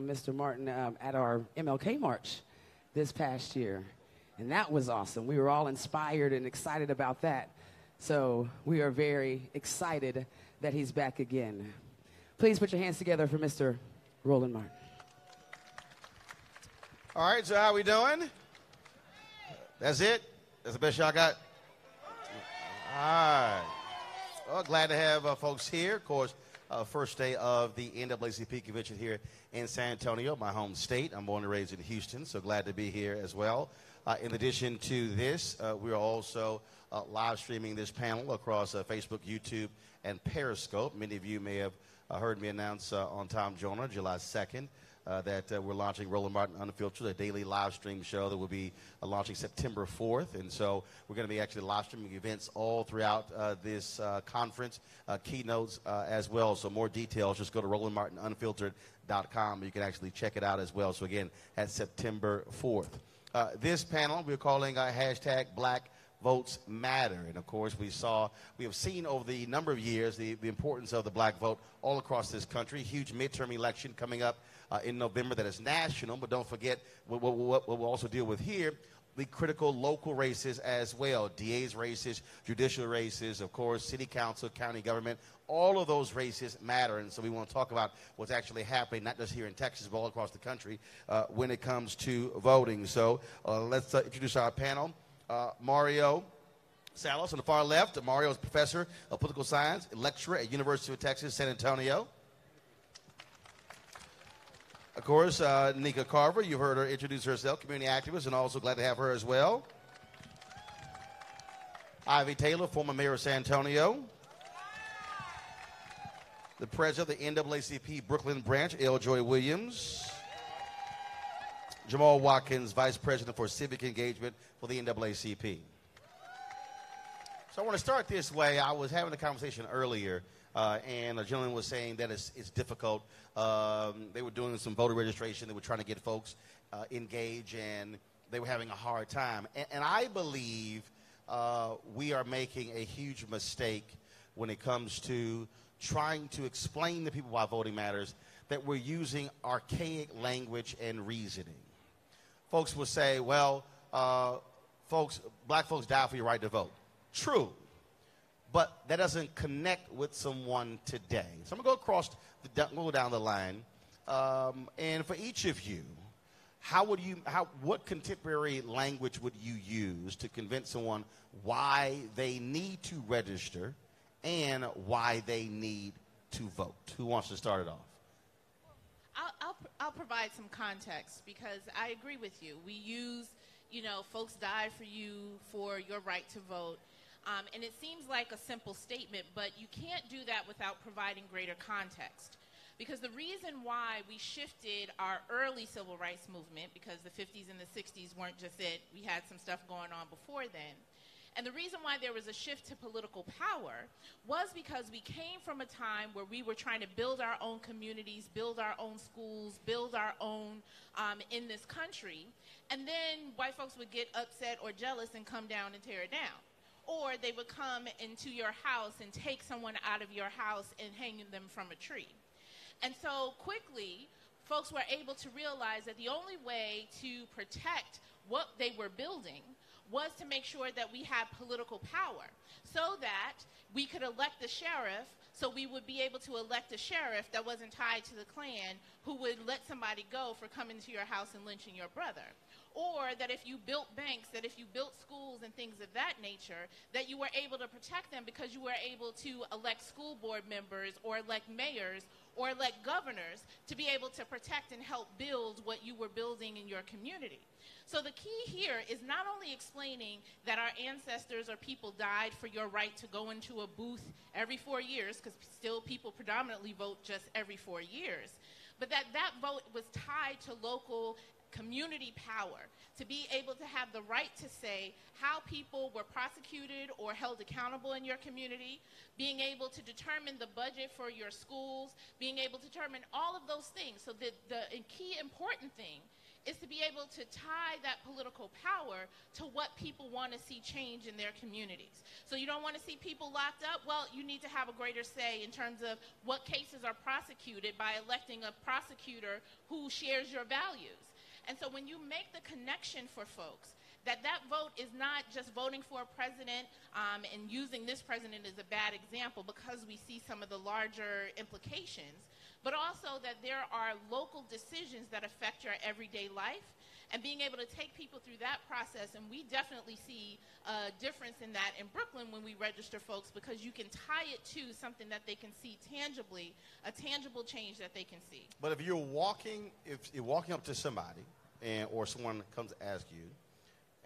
Mr. Martin at our MLK March this past year. And that was awesome. We were all inspired and excited about that. So we are very excited that he's back again. Please put your hands together for Mr. Roland Martin. All right, so how we doing? That's it? That's the best y'all got? All right. Well, glad to have folks here. Of course, first day of the NAACP convention here in San Antonio, my home state. I'm born and raised in Houston, so glad to be here as well. In addition to this, we are also live streaming this panel across Facebook, YouTube, and Periscope. Many of you may have heard me announce on Tom Joyner, July 2nd, that we're launching Roland Martin Unfiltered, a daily live stream show that will be launching September 4th. And so we're going to be actually live streaming events all throughout this conference, keynotes as well. So more details, just go to RolandMartinUnfiltered.com. You can actually check it out as well. So again, that's September 4th. This panel we're calling hashtag Black Votes Matter. And of course, we have seen over the number of years the importance of the black vote all across this country. Huge midterm election coming up in November that is national, but don't forget what we'll also deal with here, the critical local races as well, DA's races, judicial races, of course, city council, county government. All of those races matter, and so we want to talk about what's actually happening, not just here in Texas, but all across the country when it comes to voting. So let's introduce our panel. Mario Salas on the far left. Mario is professor of political science, lecturer at University of Texas, San Antonio. Of course, Nika Carver, you heard her introduce herself, community activist, and also glad to have her as well. Ivy Taylor, former mayor of San Antonio. The president of the NAACP Brooklyn branch, L. Joy Williams. Jamal Watkins, vice president for civic engagement for the NAACP. So I want to start this way. I was having a conversation earlier, and a gentleman was saying that it's difficult. They were doing some voter registration. They were trying to get folks engaged, and they were having a hard time. And I believe we are making a huge mistake when it comes to trying to explain to people why voting matters, that we're using archaic language and reasoning. Folks will say, well, black folks die for your right to vote. True. But that doesn't connect with someone today. So I'm going to go down the line. And for each of you, what contemporary language would you use to convince someone why they need to register and why they need to vote? Who wants to start it off? I'll provide some context because I agree with you. We use, folks died for you for your right to vote. And it seems like a simple statement, but you can't do that without providing greater context. Because the reason why we shifted our early civil rights movement, because the 50s and the 60s weren't just it, we had some stuff going on before then. And the reason why there was a shift to political power was because we came from a time where we were trying to build our own communities, build our own schools, build our own in this country. And then white folks would get upset or jealous and come down and tear it down. Or they would come into your house and take someone out of your house and hang them from a tree. And so quickly, folks were able to realize that the only way to protect what they were building was to make sure that we had political power so that we could elect the sheriff, so we would be able to elect a sheriff that wasn't tied to the Klan who would let somebody go for coming to your house and lynching your brother. Or that if you built banks, that if you built schools and things of that nature, that you were able to protect them because you were able to elect school board members or elect mayors or elect governors to be able to protect and help build what you were building in your community. So the key here is not only explaining that our ancestors or people died for your right to go into a booth every 4 years, because still people predominantly vote just every 4 years, but that vote was tied to local community power, to be able to have the right to say how people were prosecuted or held accountable in your community, being able to determine the budget for your schools, being able to determine all of those things. So the key important thing is to be able to tie that political power to what people want to see change in their communities. So you don't want to see people locked up? Well, you need to have a greater say in terms of what cases are prosecuted by electing a prosecutor who shares your values. And so when you make the connection for folks, that vote is not just voting for a president and using this president as a bad example because we see some of the larger implications, but also that there are local decisions that affect your everyday life, and being able to take people through that process. And we definitely see a difference in that in Brooklyn when we register folks, because you can tie it to something that they can see tangibly, a tangible change that they can see. But if you're walking up to somebody or someone comes to ask you,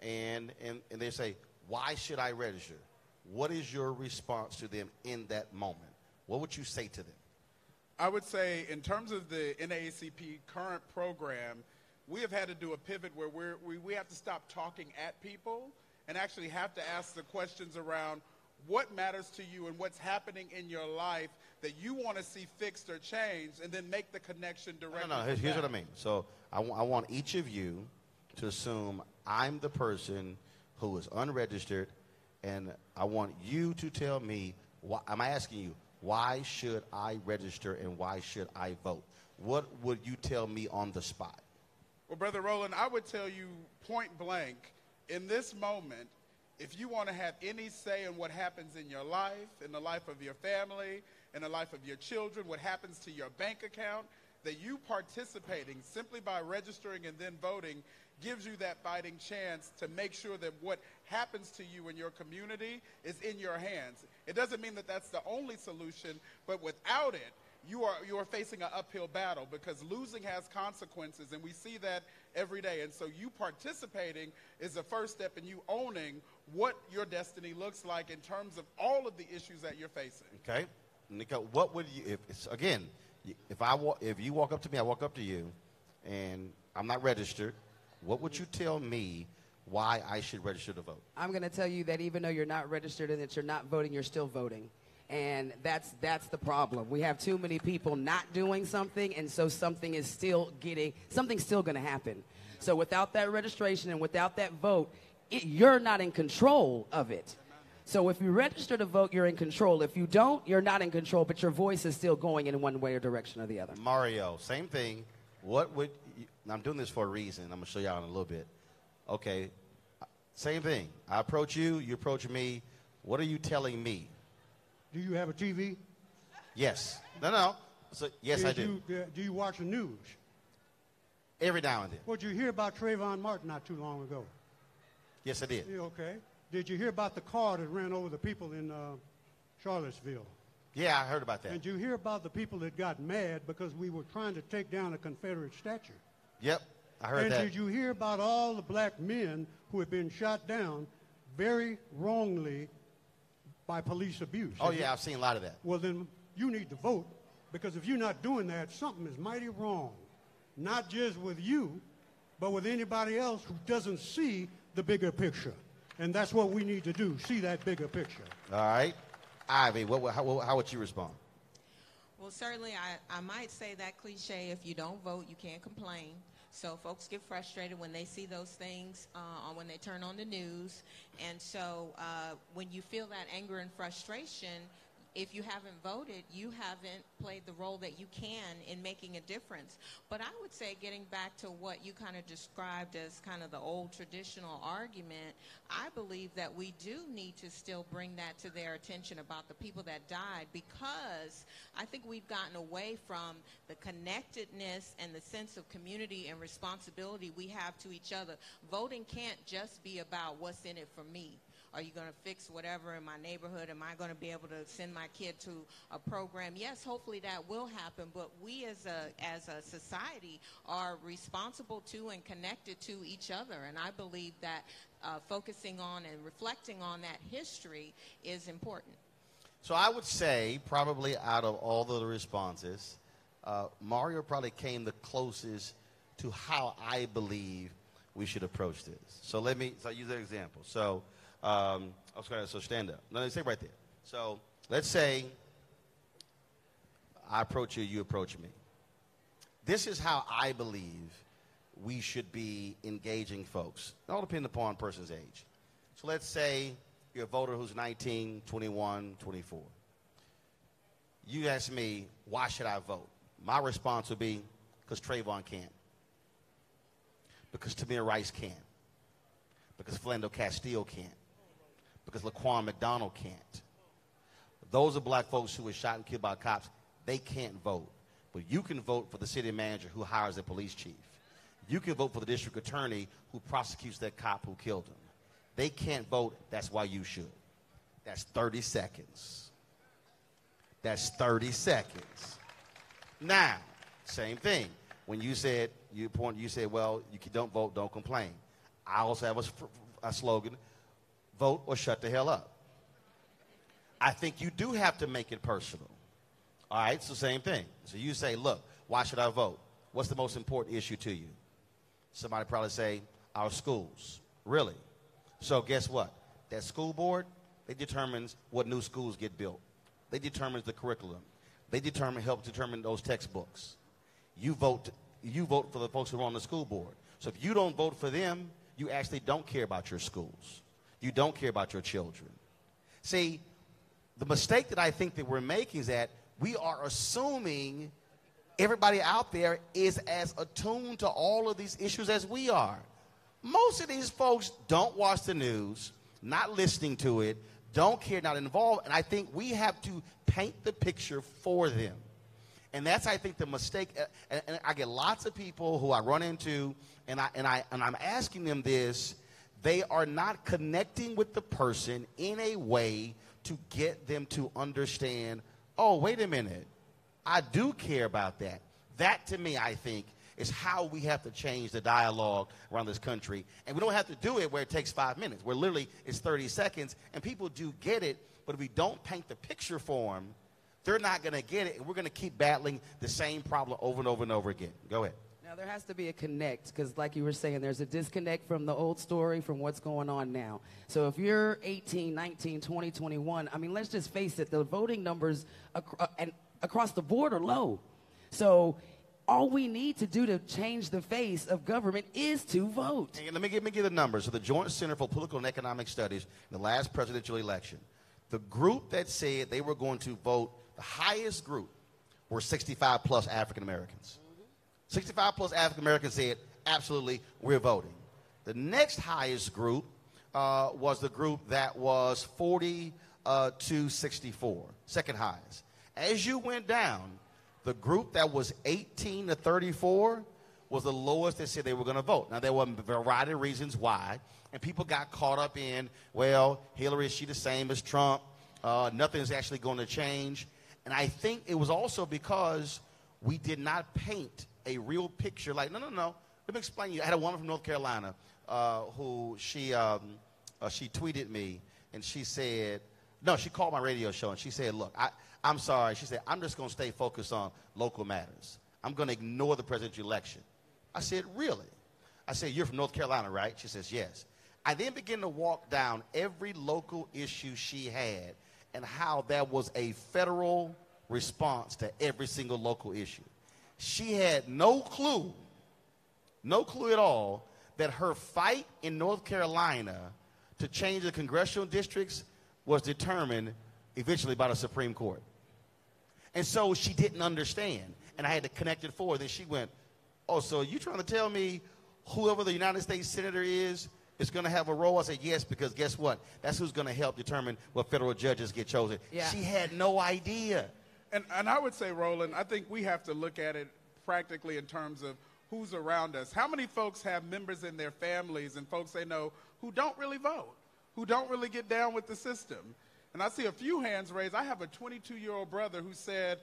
and they say, why should I register? What is your response to them in that moment? What would you say to them? I would say, in terms of the NAACP current program, we have had to do a pivot where we have to stop talking at people and actually have to ask the questions around what matters to you and what's happening in your life that you want to see fixed or changed, and then make the connection directly. No, here's what I mean. So I want each of you to assume I'm the person who is unregistered, and I want you to tell me, I'm asking you, why should I register and why should I vote? What would you tell me on the spot? Well, Brother Roland, I would tell you point blank, in this moment, if you want to have any say in what happens in your life, in the life of your family, in the life of your children, what happens to your bank account, that you participating simply by registering and then voting gives you that fighting chance to make sure that what happens to you in your community is in your hands. It doesn't mean that that's the only solution, but without it, you are facing an uphill battle, because losing has consequences, and we see that every day. And so you participating is the first step in you owning what your destiny looks like in terms of all of the issues that you're facing. Okay. Nico, what would you, if you walk up to me, I walk up to you, and I'm not registered, what would you tell me why I should register to vote? I'm going to tell you that even though you're not registered and that you're not voting, you're still voting. And that's the problem. We have too many people not doing something, and so something's still going to happen. So without that registration and without that vote, you're not in control of it. So if you register to vote, you're in control. If you don't, you're not in control, but your voice is still going in one way or direction or the other. Mario, same thing. I'm doing this for a reason. I'm going to show y'all in a little bit. Okay, same thing. I approach you, you approach me. What are you telling me? Do you have a TV? Yes. No. So, yes, I do. Do you watch the news? Every now and then. Well, did you hear about Trayvon Martin not too long ago? Yes, I did. Yeah, okay. Did you hear about the car that ran over the people in Charlottesville? Yeah, I heard about that. And did you hear about the people that got mad because we were trying to take down a Confederate statue? Yep, I heard that. And did you hear about all the black men who have been shot down very wrongly by police abuse? Oh, yeah, I've seen a lot of that. Well, then you need to vote, because if you're not doing that, something is mighty wrong. Not just with you, but with anybody else who doesn't see the bigger picture. And that's what we need to do, see that bigger picture. All right. Ivy, how would you respond? Well, certainly I might say that cliche, if you don't vote, you can't complain. So folks get frustrated when they see those things when they turn on the news. And so when you feel that anger and frustration, if you haven't voted, you haven't played the role that you can in making a difference. But I would say, getting back to what you kind of described as kind of the old traditional argument, I believe that we do need to still bring that to their attention about the people that died, because I think we've gotten away from the connectedness and the sense of community and responsibility we have to each other. Voting can't just be about what's in it for me. Are you going to fix whatever in my neighborhood? Am I going to be able to send my kid to a program? Yes, hopefully that will happen, but we as a society are responsible to and connected to each other, and I believe that focusing on and reflecting on that history is important. So I would say, probably out of all the responses, Mario probably came the closest to how I believe we should approach this. So I'll use that example. So stand up. No, stay right there. So let's say I approach you, you approach me. This is how I believe we should be engaging folks. It all depends upon a person's age. So let's say you're a voter who's 19, 21, 24. You ask me, why should I vote? My response would be, because Trayvon can't. Because Tamir Rice can't. Because Philando Castile can't. Because Laquan McDonald can't. Those are black folks who were shot and killed by cops. They can't vote. But you can vote for the city manager who hires the police chief. You can vote for the district attorney who prosecutes that cop who killed him. They can't vote. That's why you should. That's 30 seconds. That's 30 seconds. Now, same thing. When you said, you said, well, you don't vote, don't complain. I also have a slogan, vote or shut the hell up. I think you do have to make it personal. All right, so same thing. So you say, look, why should I vote? What's the most important issue to you? Somebody probably say, our schools. Really? So guess what? That school board, they determines what new schools get built. They determine the curriculum. They help determine those textbooks. You vote for the folks who are on the school board. So if you don't vote for them, you actually don't care about your schools. You don't care about your children. See, the mistake that I think that we're making is that we are assuming everybody out there is as attuned to all of these issues as we are. Most of these folks don't watch the news, not listening to it, don't care, not involved, and I think we have to paint the picture for them. And that's, I think, the mistake. And I get lots of people who I run into, and I'm asking them this. They are not connecting with the person in a way to get them to understand, oh, wait a minute, I do care about that. That, to me, I think, is how we have to change the dialogue around this country. And we don't have to do it where it takes 5 minutes, where literally it's 30 seconds, and people do get it, but if we don't paint the picture for them, they're not going to get it, and we're going to keep battling the same problem over and over and over again. Go ahead. Now, there has to be a connect, because like you were saying, there's a disconnect from the old story from what's going on now. So if you're 18, 19, 20, 21, I mean, let's just face it, the voting numbers across the board are low. So all we need to do to change the face of government is to vote. And let me give the numbers. So the Joint Center for Political and Economic Studies, in the last presidential election, the group that said they were going to vote, the highest group, were 65-plus African Americans. 65-plus African Americans said, absolutely, we're voting. The next highest group was the group that was 40 to 64, second highest. As you went down, the group that was 18 to 34 was the lowest that said they were going to vote. Now, there were a variety of reasons why, and people got caught up in, well, Hillary, is she the same as Trump? Nothing is actually going to change. And I think it was also because we did not paint a real picture. Like, no. Let me explain to you. I had a woman from North Carolina who she tweeted me, and she said, no, she called my radio show, and she said, look, I'm sorry. She said, I'm just going to stay focused on local matters. I'm going to ignore the presidential election. I said, really? I said, you're from North Carolina, right? She says, yes. I then began to walk down every local issue she had and how that was a federal response to every single local issue. She had no clue at all, that her fight in North Carolina to change the congressional districts was determined eventually by the Supreme Court. And so she didn't understand, and I had to connect it for her. Then she went, oh, so you trying to tell me whoever the United States Senator is going to have a role? I said, yes, because guess what? That's who's going to help determine what federal judges get chosen. Yeah. She had no idea. And I would say, Roland, I think we have to look at it practically in terms of who's around us. How many folks have members in their families and folks they know who don't really vote, who don't really get down with the system? And I see a few hands raised. I have a 22-year-old brother who said,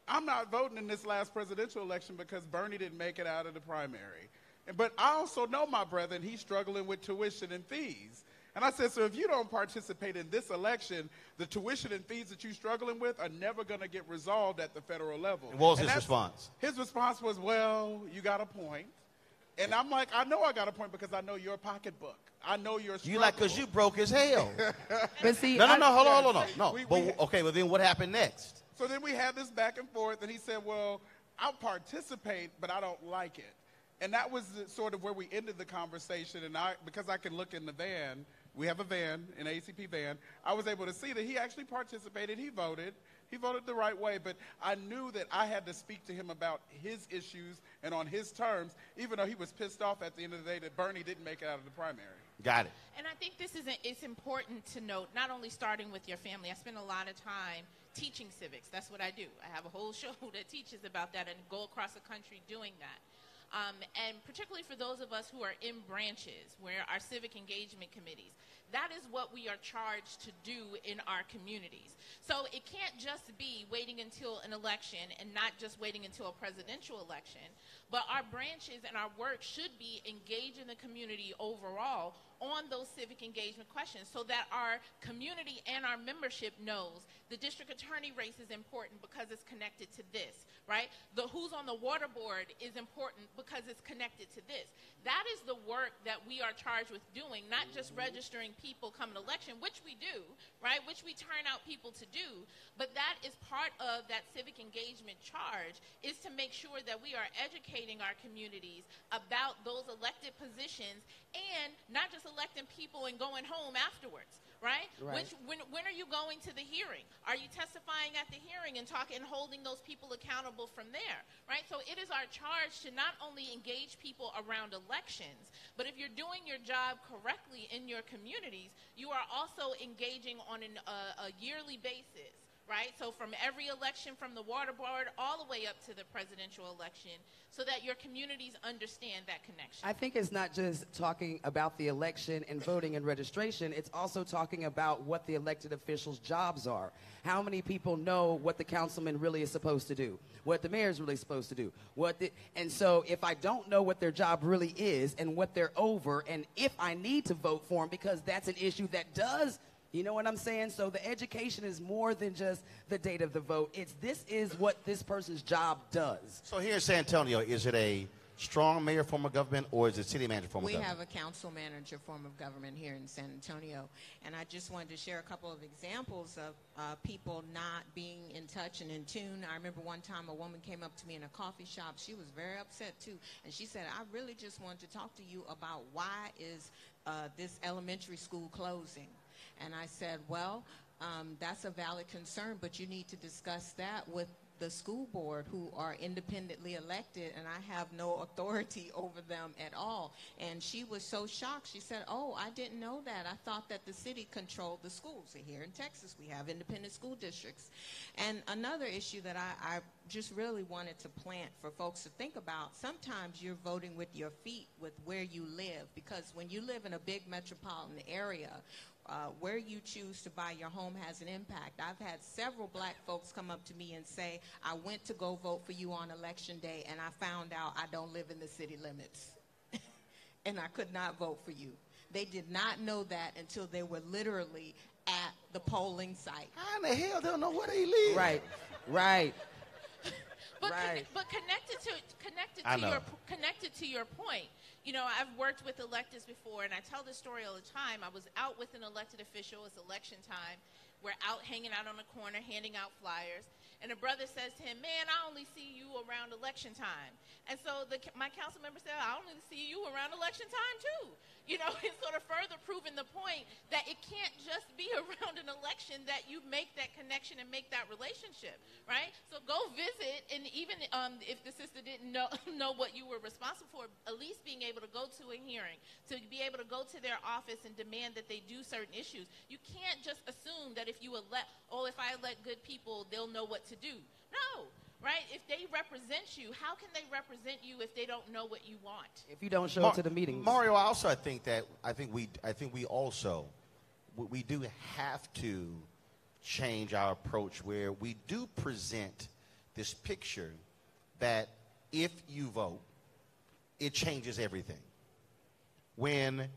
I'm not voting in this last presidential election because Bernie didn't make it out of the primary. But I also know my brother, and he's struggling with tuition and fees. And I said, so if you don't participate in this election, the tuition and fees that you're struggling with are never going to get resolved at the federal level. And what was his response? His response was, well, you got a point. And I'm like, I know I got a point because I know your pocketbook. I know your struggle. You like, because you broke as hell. But see, no, hold on. No. Okay, well, then what happened next? So then we had this back and forth, and he said, well, I'll participate, but I don't like it. And that was sort of where we ended the conversation. And because I can look in the van, we have a van, an ACP van, I was able to see that he actually participated. He voted. He voted the right way. But I knew that I had to speak to him about his issues and on his terms, even though he was pissed off at the end of the day that Bernie didn't make it out of the primary. Got it. And I think it's important to note, not only starting with your family. I spend a lot of time teaching civics. That's what I do. I have a whole show that teaches about that and go across the country doing that. And particularly for those of us who are in branches, where our civic engagement committees, that is what we are charged to do in our communities. So it can't just be waiting until an election and not just waiting until a presidential election, but our branches and our work should be engaged in the community overall on those civic engagement questions so that our community and our membership knows the district attorney race is important because it's connected to this, right? The who's on the water board is important because it's connected to this. That is the work that we are charged with doing, not just registering people come an election, which we do, right, which we turn out people to do, but that is part of that civic engagement charge, is to make sure that we are educating our communities about those elected positions and not just electing people and going home afterwards, right? When are you going to the hearing? Are you testifying at the hearing and holding those people accountable from there, right? So it is our charge to not only engage people around elections, but if you're doing your job correctly in your communities, you are also engaging on a yearly basis, right? So from every election, from the water board all the way up to the presidential election, so that your communities understand that connection. I think it's not just talking about the election and voting and registration. It's also talking about what the elected officials' jobs are. How many people know what the councilman really is supposed to do, what the mayor is really supposed to do, and so if I don't know what their job really is and what they're over, and if I need to vote for them, because that's an issue that does. You know what I'm saying? So the education is more than just the date of the vote. This is what this person's job does. So here in San Antonio, is it a strong mayor form of government or is it city manager form of government? We have a council manager form of government here in San Antonio. And I just wanted to share a couple of examples of people not being in touch and in tune. I remember one time a woman came up to me in a coffee shop. She was very upset too. And she said, I really just wanted to talk to you about why is this elementary school closing? And I said, well, that's a valid concern, but you need to discuss that with the school board, who are independently elected, and I have no authority over them at all. And she was so shocked. She said, oh, I didn't know that. I thought that the city controlled the schools. Here in Texas, we have independent school districts. And another issue that I just really wanted to plant for folks to think about, sometimes you're voting with your feet with where you live, because when you live in a big metropolitan area, where you choose to buy your home has an impact. I've had several black folks come up to me and say, I went to go vote for you on election day and I found out I don't live in the city limits and I could not vote for you. They did not know that until they were literally at the polling site. How in the hell they don't know where they live? Right. But connected to your point, you know, I've worked with electeds before, and I tell this story all the time. I was out with an elected official. It's election time. We're out hanging out on the corner, handing out flyers. And a brother says to him, man, I only see you around election time. And so my council member said, I only see you around election time, too. You know, it's sort of further proving the point that it can't just be around an election that you make that connection and make that relationship, right? So go visit, and even if the sister didn't know what you were responsible for, at least being able to go to a hearing, to be able to go to their office and demand that they do certain issues. You can't just assume that if I elect good people, they'll know what to do. No. Right? If they represent you, how can they represent you if they don't know what you want? If you don't show up to the meetings. Mario, I think we also do have to change our approach where we do present this picture that if you vote, it changes everything. When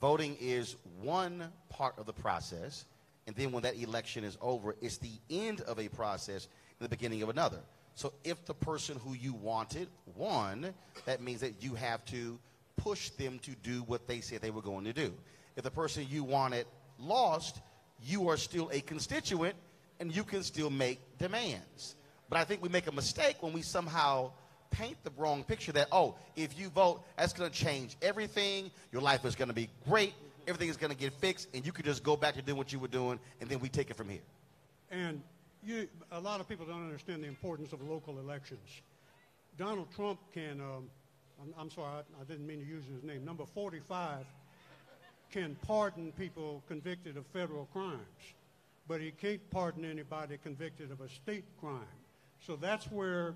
voting is one part of the process, and then when that election is over, it's the end of a process and the beginning of another. So if the person who you wanted won, that means that you have to push them to do what they said they were going to do. If the person you wanted lost, you are still a constituent and you can still make demands. But I think we make a mistake when we somehow paint the wrong picture that, oh, if you vote, that's going to change everything. Your life is going to be great. Everything is going to get fixed, and you could just go back to doing what you were doing, and then we take it from here. And a lot of people don't understand the importance of local elections. Donald Trump can, I'm sorry, I didn't mean to use his name, number 45 can pardon people convicted of federal crimes, but he can't pardon anybody convicted of a state crime. So that's where,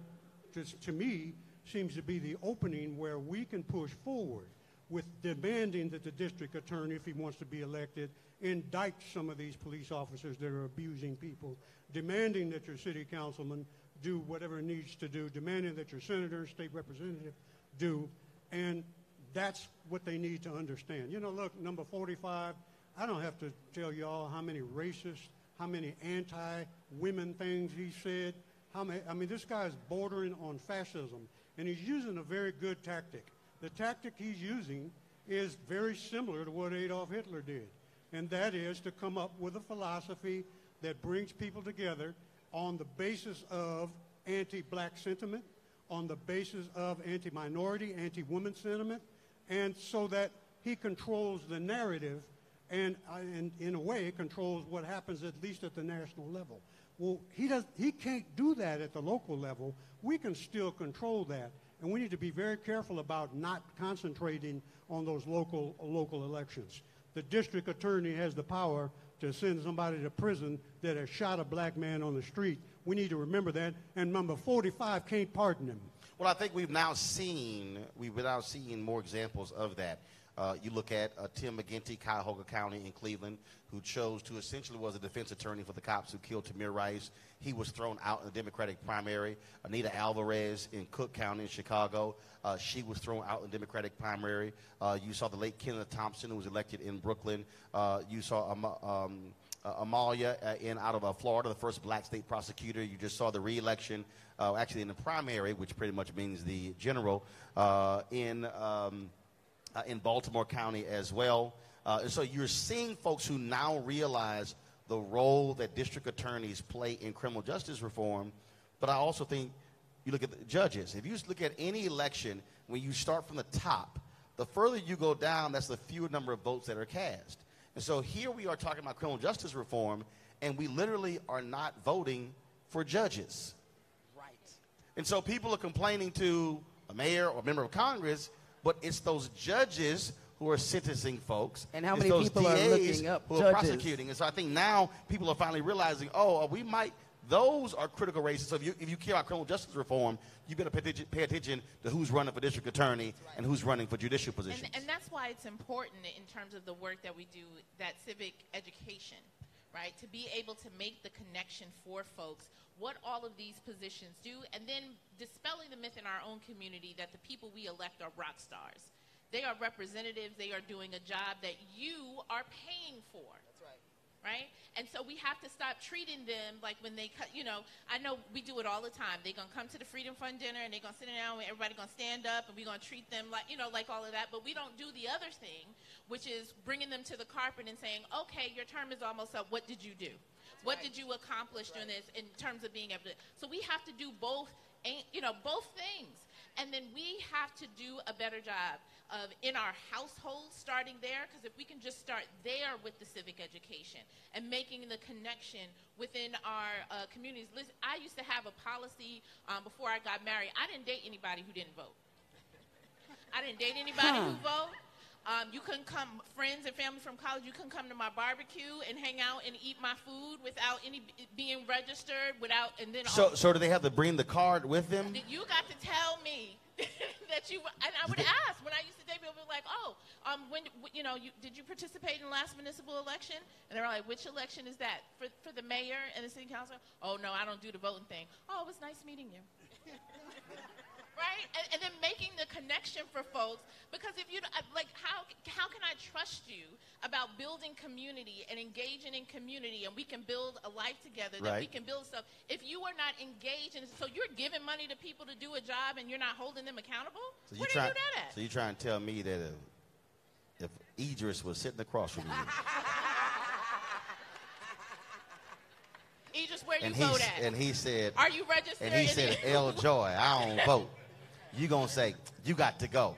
to me, seems to be the opening where we can push forward with demanding that the district attorney, if he wants to be elected, indict some of these police officers that are abusing people, demanding that your city councilman do whatever it needs to do, demanding that your senator, state representative do, and that's what they need to understand. You know, look, number 45, I don't have to tell y'all how many racist, how many anti-women things he said. I mean, this guy is bordering on fascism, and he's using a very good tactic. The tactic he's using is very similar to what Adolf Hitler did, and that is to come up with a philosophy that brings people together on the basis of anti-black sentiment, on the basis of anti-minority, anti-woman sentiment, and so that he controls the narrative and in a way controls what happens at least at the national level. Well, he can't do that at the local level. We can still control that. And we need to be very careful about not concentrating on those local elections. The district attorney has the power to send somebody to prison that has shot a black man on the street. We need to remember that. And number 45 can't pardon him. Well, I think we've now seen more examples of that. You look at Tim McGinty, Cuyahoga County in Cleveland, who chose to essentially was a defense attorney for the cops who killed Tamir Rice. He was thrown out in the Democratic primary. Anita Alvarez in Cook County in Chicago, she was thrown out in the Democratic primary. You saw the late Kenneth Thompson, who was elected in Brooklyn. You saw Amalia out of Florida, the first black state prosecutor. You just saw the re-election, actually in the primary, which pretty much means the general, in Baltimore County as well. And so you're seeing folks who now realize the role that district attorneys play in criminal justice reform. But I also think you look at the judges. If you just look at any election, when you start from the top, the further you go down, that's the fewer number of votes that are cast. And so here we are talking about criminal justice reform, and we literally are not voting for judges. Right. And so people are complaining to a mayor or a member of Congress, but it's those judges who are sentencing folks. And how it's many those people DAs are looking up who judges? are prosecuting. And so I think now people are finally realizing, those are critical races. So if you care about criminal justice reform, you better pay attention to who's running for district attorney and who's running for judicial positions. And that's why it's important in terms of the work that we do, that civic education, right? To be able to make the connection for folks, what all of these positions do, and then dispelling the myth in our own community that the people we elect are rock stars. They are representatives. They are doing a job that you are paying for. That's right. Right? And so we have to stop treating them like when they cut, I know we do it all the time. They're going to come to the Freedom Fund dinner and they're going to sit down and everybody's going to stand up and we're going to treat them like, like all of that. But we don't do the other thing, which is bringing them to the carpet and saying, okay, your term is almost up. What did you do? What did you accomplish doing this in terms of being able to? So we have to do both, both things. And then we have to do a better job of in our households starting there, because if we can just start there with the civic education and making the connection within our communities. Listen, I used to have a policy before I got married. I didn't date anybody who didn't vote. I didn't date anybody who vote. You couldn't come, friends and family from college, you couldn't come to my barbecue and hang out and eat my food without any being registered, and then So do they have to bring the card with them? You got to tell me that you, and I would ask, when I used to date people, would be like, did you participate in the last municipal election? And they were like, which election is that? For the mayor and the city council? Oh, no, I don't do the voting thing. Oh, it was nice meeting you. Right? And then making the connection for folks, because if you, how can I trust you about building community and engaging in community, and we can build a life together, that we can build stuff, if you are not engaged, and so you're giving money to people to do a job and you're not holding them accountable? Where do you do that at? So you're trying to tell me that if Idris was sitting across from you, Idris, where you vote at? And he said, are you registered? And he said, El Joy, I don't vote. you're going to say, you got to go.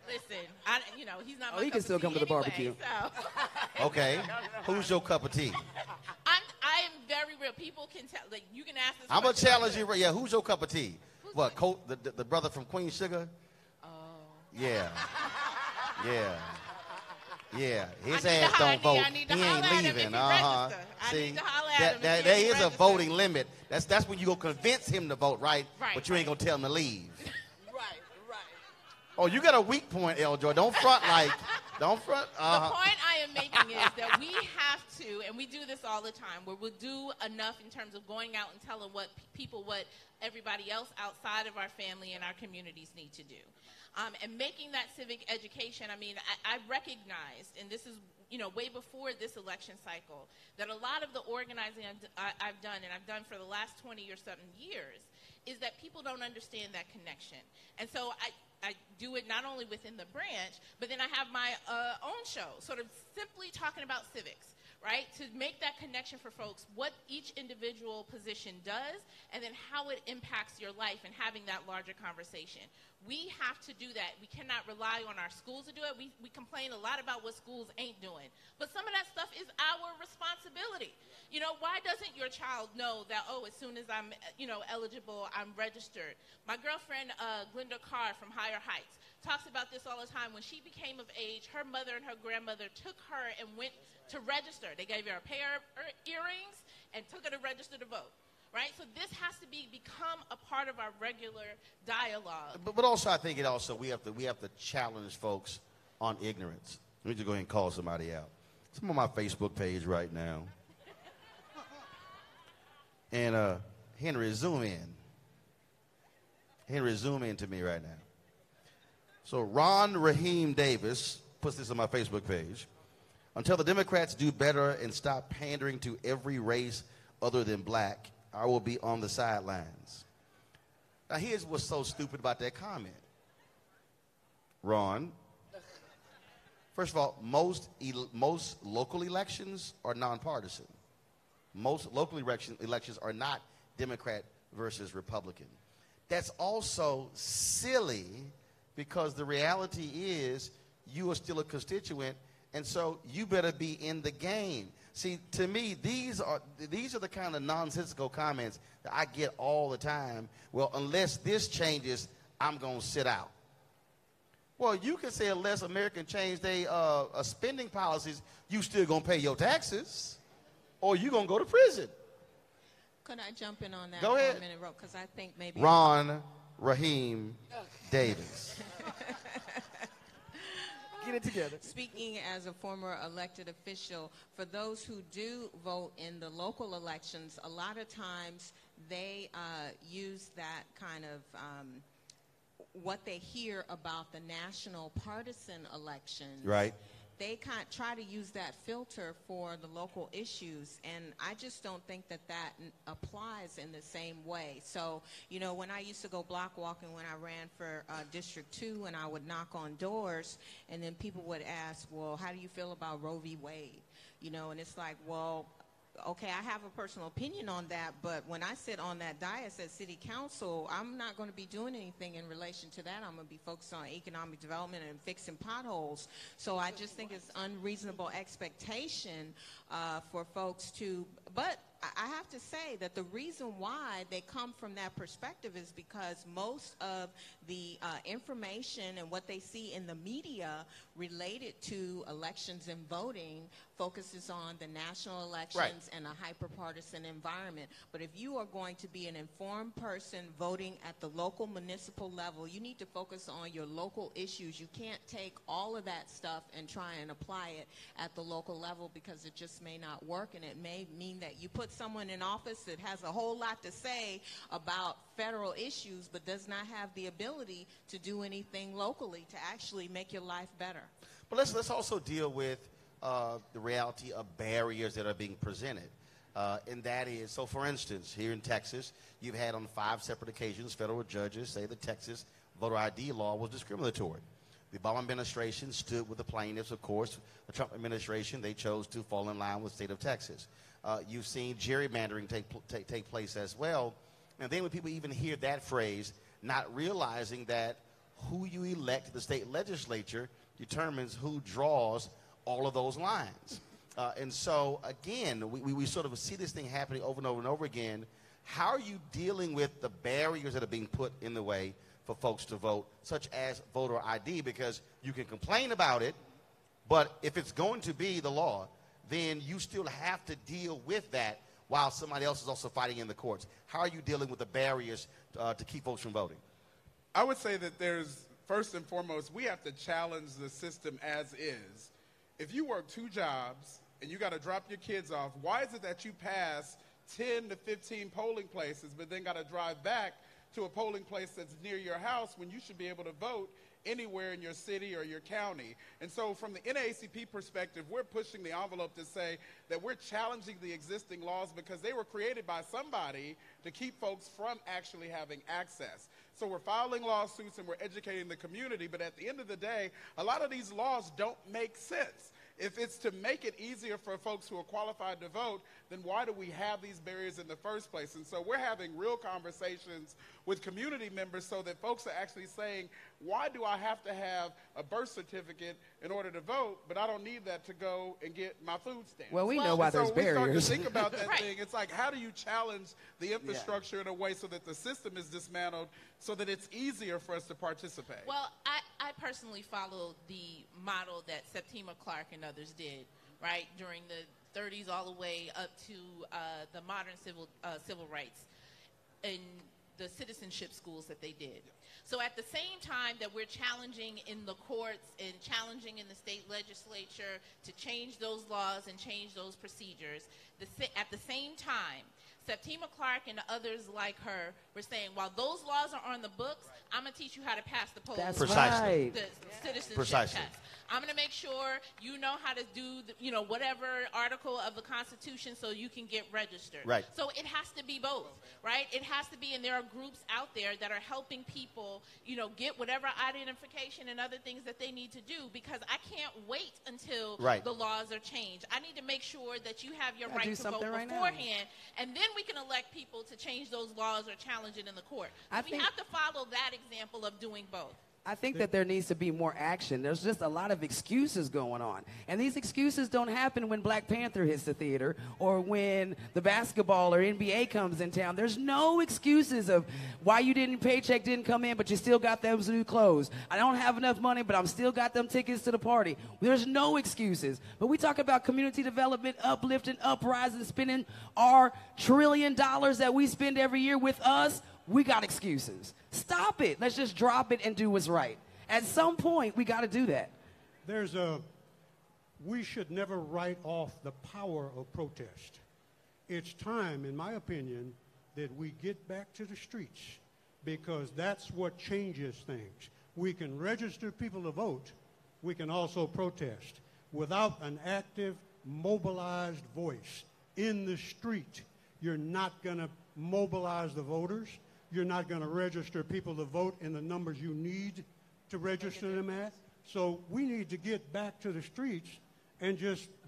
Listen, he's not. Oh, he can still come to the barbecue. So. Okay. Who's your cup of tea? I am very real. People can tell. Like, you can ask this. I'm going to challenge you. Yeah, who's your cup of tea? What, the brother from Queen Sugar? Oh. Yeah. Yeah. Yeah. His ass don't vote. He ain't leaving. See, there is a voting limit. That's when you go convince him to vote, right? But you ain't going to tell him to leave. Oh, you got a weak point, L. Joy. Don't front. Don't front. The point I am making is that we have to, and we do this all the time, where we'll do enough in terms of going out and telling what everybody else outside of our family and our communities need to do. And making that civic education, I recognized, and this is, way before this election cycle, that a lot of the organizing I've done, and I've done for the last 20 or something years, is that people don't understand that connection. And so I do it not only within the branch, but then I have my own show, sort of simply talking about civics, right? To make that connection for folks, what each individual position does, and then how it impacts your life and having that larger conversation. We have to do that. We cannot rely on our schools to do it. We complain a lot about what schools ain't doing. But some of that stuff is our responsibility. Why doesn't your child know that, as soon as I'm, eligible, I'm registered? My girlfriend, Glenda Carr from Higher Heights, talks about this all the time. When she became of age, her mother and her grandmother took her and went to register. They gave her a pair of earrings and took her to register to vote. Right? So this has to become a part of our regular dialogue. But also, I think we have to challenge folks on ignorance. Let me just go ahead and call somebody out. I'm on my Facebook page right now. And Henry, zoom in. Henry, zoom in to me right now. So Ron Raheem Davis puts this on my Facebook page. Until the Democrats do better and stop pandering to every race other than black, I will be on the sidelines. Now, here's what's so stupid about that comment. Ron, first of all, most local elections are nonpartisan. Most local elections are not Democrat versus Republican. That's also silly because the reality is you are still a constituent, and so you better be in the game. See, to me, these are the kind of nonsensical comments that I get all the time. Well, unless this changes, I'm going to sit out. Well, you can say unless America change their spending policies, you still going to pay your taxes, or you going to go to prison. Could I jump in on that Go ahead. for a minute, because I think maybe Ron Raheem Davis. Get it together. Speaking as a former elected official, for those who do vote in the local elections, a lot of times they use that kind of what they hear about the national partisan elections. Right. They try to use that filter for the local issues, and I just don't think that applies in the same way. So, when I used to go block walking when I ran for District 2, and I would knock on doors, and then people would ask, well, how do you feel about Roe v. Wade? And it's like, well, okay, I have a personal opinion on that, but when I sit on that dais at City Council, I'm not going to be doing anything in relation to that. I'm going to be focused on economic development and fixing potholes. So I just think it's unreasonable expectation for folks to, but I have to say that the reason why they come from that perspective is because most of the information and what they see in the media related to elections and voting focuses on the national elections and a hyper-partisan environment. But if you are going to be an informed person voting at the local municipal level, you need to focus on your local issues. You can't take all of that stuff and try and apply it at the local level, because it just may not work, and it may mean that you put someone in office that has a whole lot to say about federal issues but does not have the ability to do anything locally to actually make your life better. But let's also deal with the reality of barriers that are being presented. And that is, so for instance, here in Texas, you've had on 5 separate occasions federal judges say the Texas voter ID law was discriminatory. The Obama administration stood with the plaintiffs, of course. The Trump administration, they chose to fall in line with the state of Texas. You've seen gerrymandering take place as well. And then when people even hear that phrase, not realizing that who you elect to the state legislature determines who draws all of those lines. And so, again, we sort of see this thing happening over and over and over again. How are you dealing with the barriers that are being put in the way for folks to vote, such as voter ID? Because you can complain about it, but if it's going to be the law, then you still have to deal with that while somebody else is also fighting in the courts. How are you dealing with the barriers to keep folks from voting? I would say that there's, first and foremost, we have to challenge the system as is. If you work 2 jobs and you got to drop your kids off, why is it that you pass 10 to 15 polling places but then got to drive back to a polling place that's near your house when you should be able to vote anywhere in your city or your county? And so from the NAACP perspective, we're pushing the envelope to say that we're challenging the existing laws because they were created by somebody to keep folks from actually having access. So we're filing lawsuits and we're educating the community, but at the end of the day, a lot of these laws don't make sense. If it's to make it easier for folks who are qualified to vote, then why do we have these barriers in the first place? And so we're having real conversations with community members so that folks are actually saying, why do I have to have a birth certificate in order to vote, but I don't need that to go and get my food stamps? Well, we know why there's barriers. So we start to think about that Right. thing. It's like, how do you challenge the infrastructure in a way so that the system is dismantled so that it's easier for us to participate? Well, I personally follow the model that Septima Clark and others did, right, during the 30s all the way up to the modern civil rights in the citizenship schools that they did. So at the same time that we're challenging in the courts and challenging in the state legislature to change those laws and change those procedures, at the same time, Septima Clark and others like her were saying, while those laws are on the books, I'm going to teach you how to pass the That's Precisely. right. the citizenship Precisely. test. I'm going to make sure you know how to do, whatever article of the Constitution so you can get registered. Right. So it has to be both, right? It has to be, and there are groups out there that are helping people, get whatever identification and other things that they need to do, because I can't wait until Right. the laws are changed. I need to make sure that you have your Gotta do right to vote something right now. beforehand, and then we can elect people to change those laws or challenge it in the court. I We think- have to follow that example of doing both. I think that there needs to be more action. There's just a lot of excuses going on. And these excuses don't happen when Black Panther hits the theater or when the basketball or NBA comes in town. There's no excuses of why paycheck didn't come in, but you still got those new clothes. I don't have enough money, but I'm still got them tickets to the party. There's no excuses. But we talk about community development, uplifting, uprising, spending our $1 trillion that we spend every year with us. We got excuses. Stop it. Let's just drop it and do what's right. At some point, we got to do that. We should never write off the power of protest. It's time, in my opinion, that we get back to the streets because that's what changes things. We can register people to vote. We can also protest. Without an active, mobilized voice in the street, you're not going to mobilize the voters. You're not going to register people to vote in the numbers you need to register them at. So we need to get back to the streets and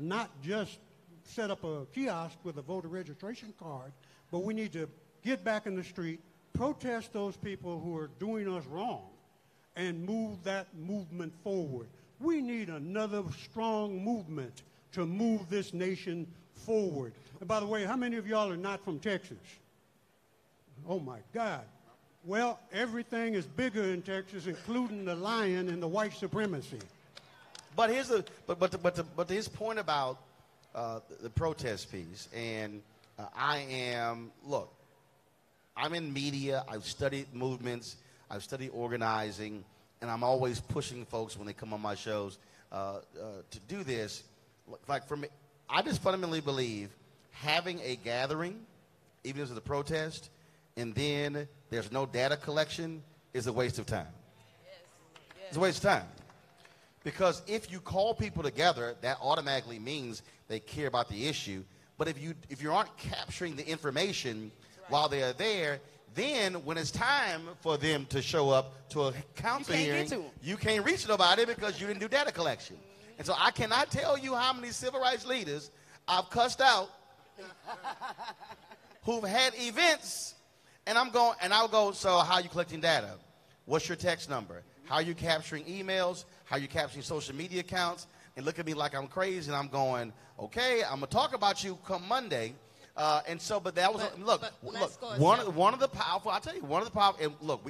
not just set up a kiosk with a voter registration card, but we need to get back in the street, protest those people who are doing us wrong, and move that movement forward. We need another strong movement to move this nation forward. And by the way, how many of y'all are not from Texas? Oh, my God. Well, everything is bigger in Texas, including the lion and the white supremacy. But to his point about the protest piece, and I'm in media. I've studied movements. I've studied organizing, and I'm always pushing folks when they come on my shows to do this. Like for me, I just fundamentally believe having a gathering, even if it's a protest, and then there's no data collection is a waste of time. It's a waste of time. Because if you call people together, that automatically means they care about the issue. But if you aren't capturing the information while they are there, then when it's time for them to show up to a council hearing, you can't reach nobody because you didn't do data collection. And so I cannot tell you how many civil rights leaders I've cussed out who've had events And I'll go, so how are you collecting data? What's your text number? How are you capturing emails? How are you capturing social media accounts? And look at me like I'm crazy, and I'm going, okay, I'm going to talk about you come Monday. But that was, look, one of the powerful, I'll tell you, one of the powerful, and look,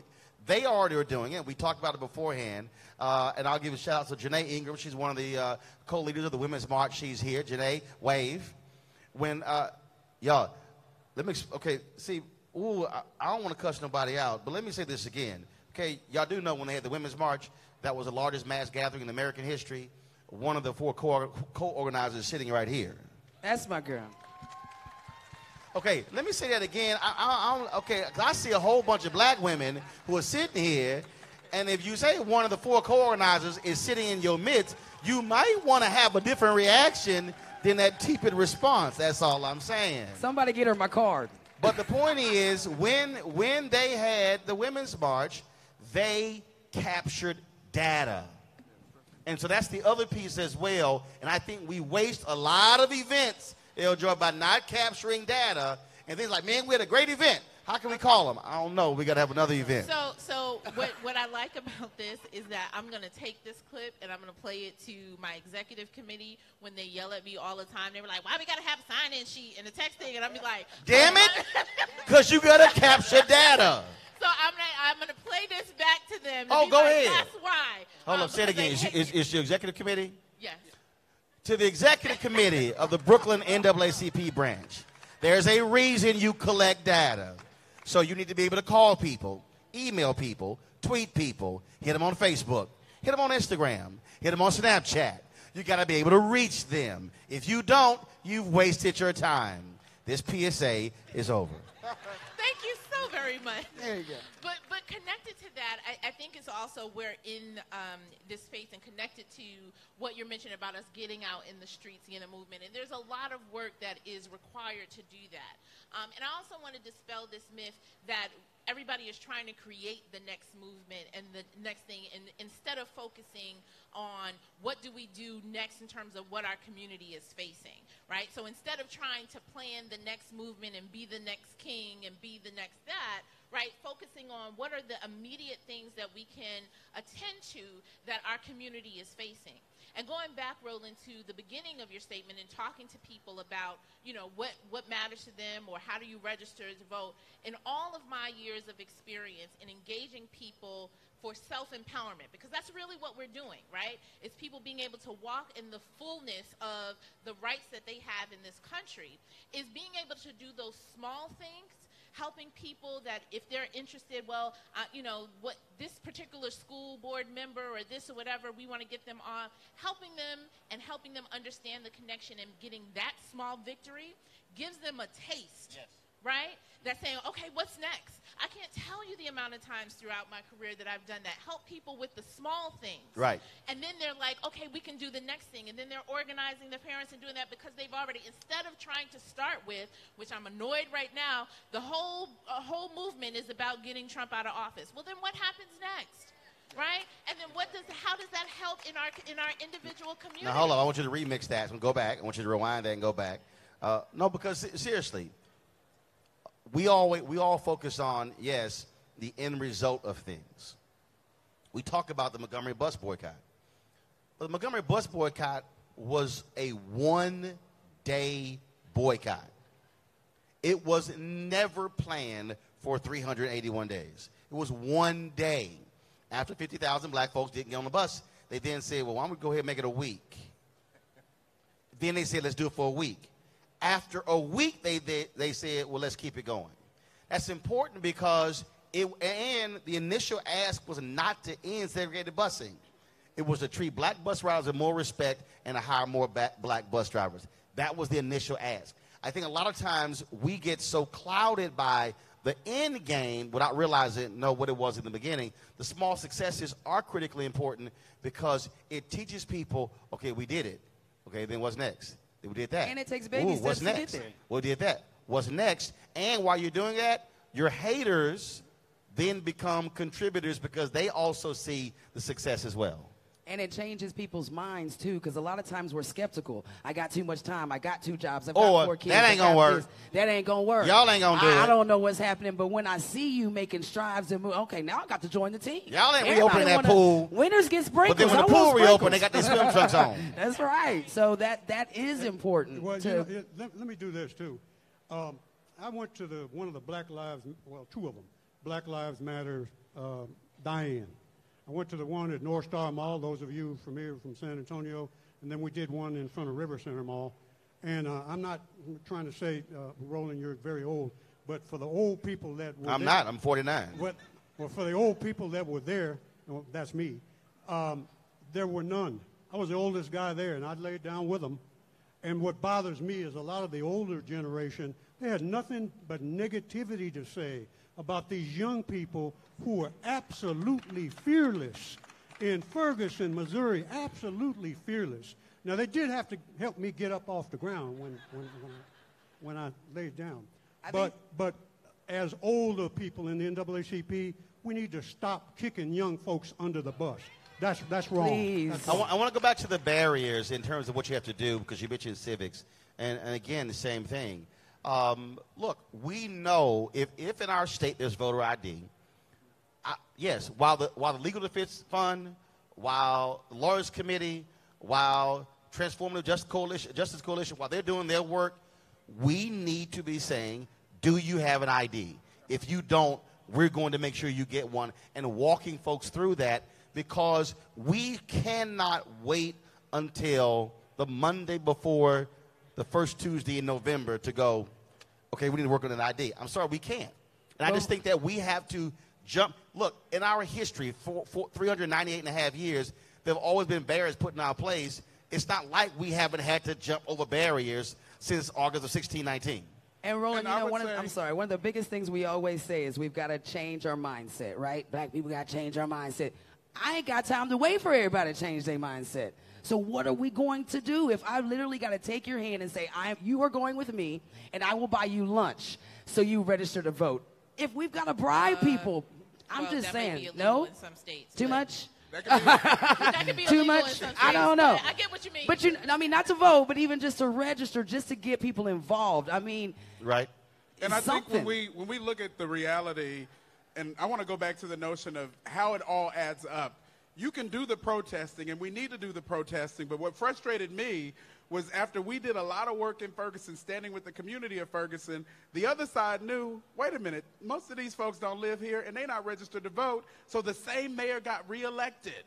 they already are doing it. We talked about it beforehand. And I'll give a shout out to Janae Ingram. She's one of the co-leaders of the Women's March. She's here. Janae, wave. When, y'all, okay, see, I don't want to cuss nobody out, but let me say this again. Okay, y'all do know when they had the Women's March, that was the largest mass gathering in American history. One of the 4 co-organizers is sitting right here. That's my girl. Okay, let me say that again. Okay, 'cause I see a whole bunch of black women who are sitting here, and if you say one of the 4 co-organizers is sitting in your midst, you might want to have a different reaction than that tepid response. That's all I'm saying. Somebody get her my card. But the point is, when they had the Women's March, they captured data. And so that's the other piece as well. And I think we waste a lot of events, Joy, by not capturing data. And things like, man, we had a great event. How can we call them? I don't know. We got to have another event. So what I like about this is that I'm going to take this clip and I'm going to play it to my executive committee when they yell at me all the time. They were like, why we got to have a sign-in sheet and a texting? And I'm be like, damn it, because you got to capture data. So I'm gonna play this back to them. Oh, go ahead. That's why. Hold up, say it again. Is your executive committee? Yes. To the executive committee of the Brooklyn NAACP branch, there's a reason you collect data. So you need to be able to call people, email people, tweet people, hit them on Facebook, hit them on Instagram, hit them on Snapchat. You got to be able to reach them. If you don't, you've wasted your time. This PSA is over. Thank you so very much. There you go. But connected to that, I think it's also we're in this space and connected to what you're mentioning about us getting out in the streets, in a movement. And there's a lot of work that is required to do that. And I also want to dispel this myth that everybody is trying to create the next movement and the next thing, and instead of focusing on what do we do next in terms of what our community is facing, right? So instead of trying to plan the next movement and be the next king and be the next that, right, focusing on what are the immediate things that we can attend to that our community is facing. And going back, Roland, to the beginning of your statement and talking to people about, what matters to them or how do you register to vote, in all of my years of experience in engaging people for self-empowerment, because that's really what we're doing, right? It's people being able to walk in the fullness of the rights that they have in this country, is being able to do those small things, helping people that if they're interested, what this particular school board member or this or whatever, we want to get them on, helping them understand the connection and getting that small victory gives them a taste, yes, right? That's saying, okay, what's next? I can't tell you the amount of times throughout my career that I've done that, help people with the small things. Right. And then they're like, okay, we can do the next thing. And then they're organizing their parents and doing that because they've already, instead of trying to start with, which I'm annoyed right now, the whole movement is about getting Trump out of office. Well, then what happens next? Right? And then how does that help in our individual community? Now, hold on. I want you to remix that and go back. I want you to rewind that and go back. No, because seriously, we all focus on, yes, the end result of things. We talk about the Montgomery bus boycott. But the Montgomery bus boycott was a one-day boycott. It was never planned for 381 days. It was one day. After 50,000 black folks didn't get on the bus, they then said, well, why don't we go ahead and make it a week? Then they said, let's do it for a week. After a week, they said, well, let's keep it going. That's important because the initial ask was not to end segregated busing. It was to treat black bus riders with more respect and to hire more black bus drivers. That was the initial ask. I think a lot of times we get so clouded by the end game without realizing what it was in the beginning. The small successes are critically important because it teaches people, okay, we did it. Okay, then what's next? We did that. And it takes baby steps to get there. We did that. What's next? And while you're doing that, your haters then become contributors because they also see the success as well. And it changes people's minds, too, because a lot of times we're skeptical. I got too much time. I got 2 jobs. I've got 4 kids. That ain't going to work. That ain't going to work. Y'all ain't going to do it. I don't know what's happening, but when I see you making strides and move, okay, now I got to join the team. Y'all ain't reopening that pool. Winners get sprinkles. But then when the pool reopened, they got their swim trunks on. That's right. So that is important. Well, let me do this, too. I went to one of the Black Lives, well, 2 of them, Black Lives Matter die-in. I went to the one at North Star Mall, those of you from here from San Antonio, and then we did one in front of River Center Mall. And I'm not trying to say, Roland, you're very old, but for the old people that were I'm not. I'm 49. Well, for the old people that were there, well, that's me, there were none. I was the oldest guy there, and I laid down with them. And what bothers me is a lot of the older generation, they had nothing but negativity to say about these young people who are absolutely fearless in Ferguson, Missouri, absolutely fearless. Now, they did have to help me get up off the ground when I laid down. But as older people in the NAACP, we need to stop kicking young folks under the bus. That's wrong. Please. I want to go back to the barriers in terms of what you have to do, because you mentioned civics. And again, the same thing. Look, we know if in our state there's voter ID, yes, while the Legal Defense Fund, while the Lawyers Committee, while Transformative Justice Coalition, while they're doing their work, we need to be saying, do you have an ID? If you don't, we're going to make sure you get one, and walking folks through that, because we cannot wait until the Monday before the first Tuesday in November to go, okay, we need to work on an ID. I'm sorry, we can't. And I just think that we have to jump. Look, in our history, for 398 and a half years, there have always been barriers put in our place. It's not like we haven't had to jump over barriers since August of 1619. And Roland, And one of the biggest things we always say is we've got to change our mindset, right? Black people got to change our mindset. I ain't got time to wait for everybody to change their mindset. So what are we going to do if I literally got to take your hand and say, you are going with me, and I will buy you lunch so you register to vote? If we've got to bribe people, I'm just saying, no? In some states, too much? That could be too illegal in much? some states, I don't know. I get what you mean. But not to vote, but even just to register, just to get people involved. I mean, right. And I think when we look at the reality, and I want to go back to the notion of how it all adds up. You can do the protesting, and we need to do the protesting, but what frustrated me was after we did a lot of work in Ferguson, standing with the community of Ferguson, the other side knew, wait a minute, most of these folks don't live here, and they're not registered to vote, so the same mayor got reelected.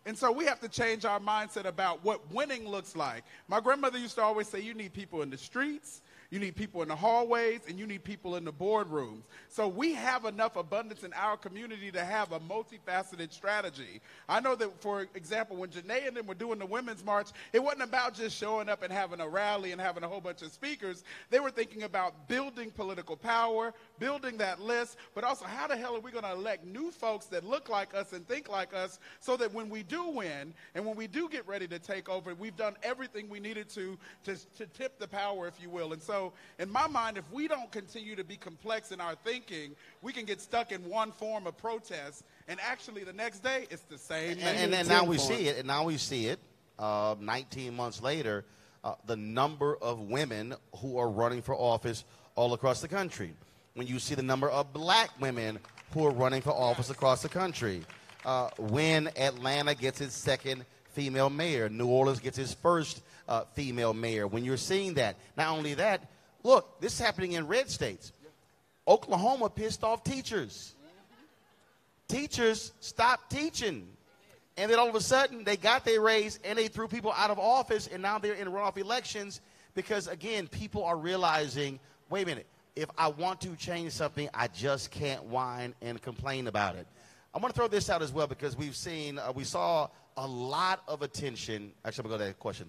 And so we have to change our mindset about what winning looks like. My grandmother used to always say, you need people in the streets, you need people in the hallways, and you need people in the boardrooms. So we have enough abundance in our community to have a multifaceted strategy. I know that, for example, when Janae and them were doing the Women's March, it wasn't about just showing up and having a rally and having a whole bunch of speakers. They were thinking about building political power, building that list, but also how the hell are we going to elect new folks that look like us and think like us so that when we do win and when we do get ready to take over, we've done everything we needed to tip the power, if you will. And so in my mind, if we don't continue to be complex in our thinking, we can get stuck in one form of protest, and actually the next day it's the same. And now we see it. And now we see it. 19 months later, the number of women who are running for office all across the country. When you see the number of black women who are running for office across the country. When Atlanta gets its second female mayor, New Orleans gets its first female mayor. When you're seeing that, not only that, look, this is happening in red states. Oklahoma pissed off teachers. Teachers stopped teaching. And then all of a sudden, they got their raise and they threw people out of office, and now they're in runoff elections because, again, people are realizing, wait a minute, if I want to change something, I just can't whine and complain about it. I'm going to throw this out as well because we saw a lot of attention. Actually, I'm going to go to that question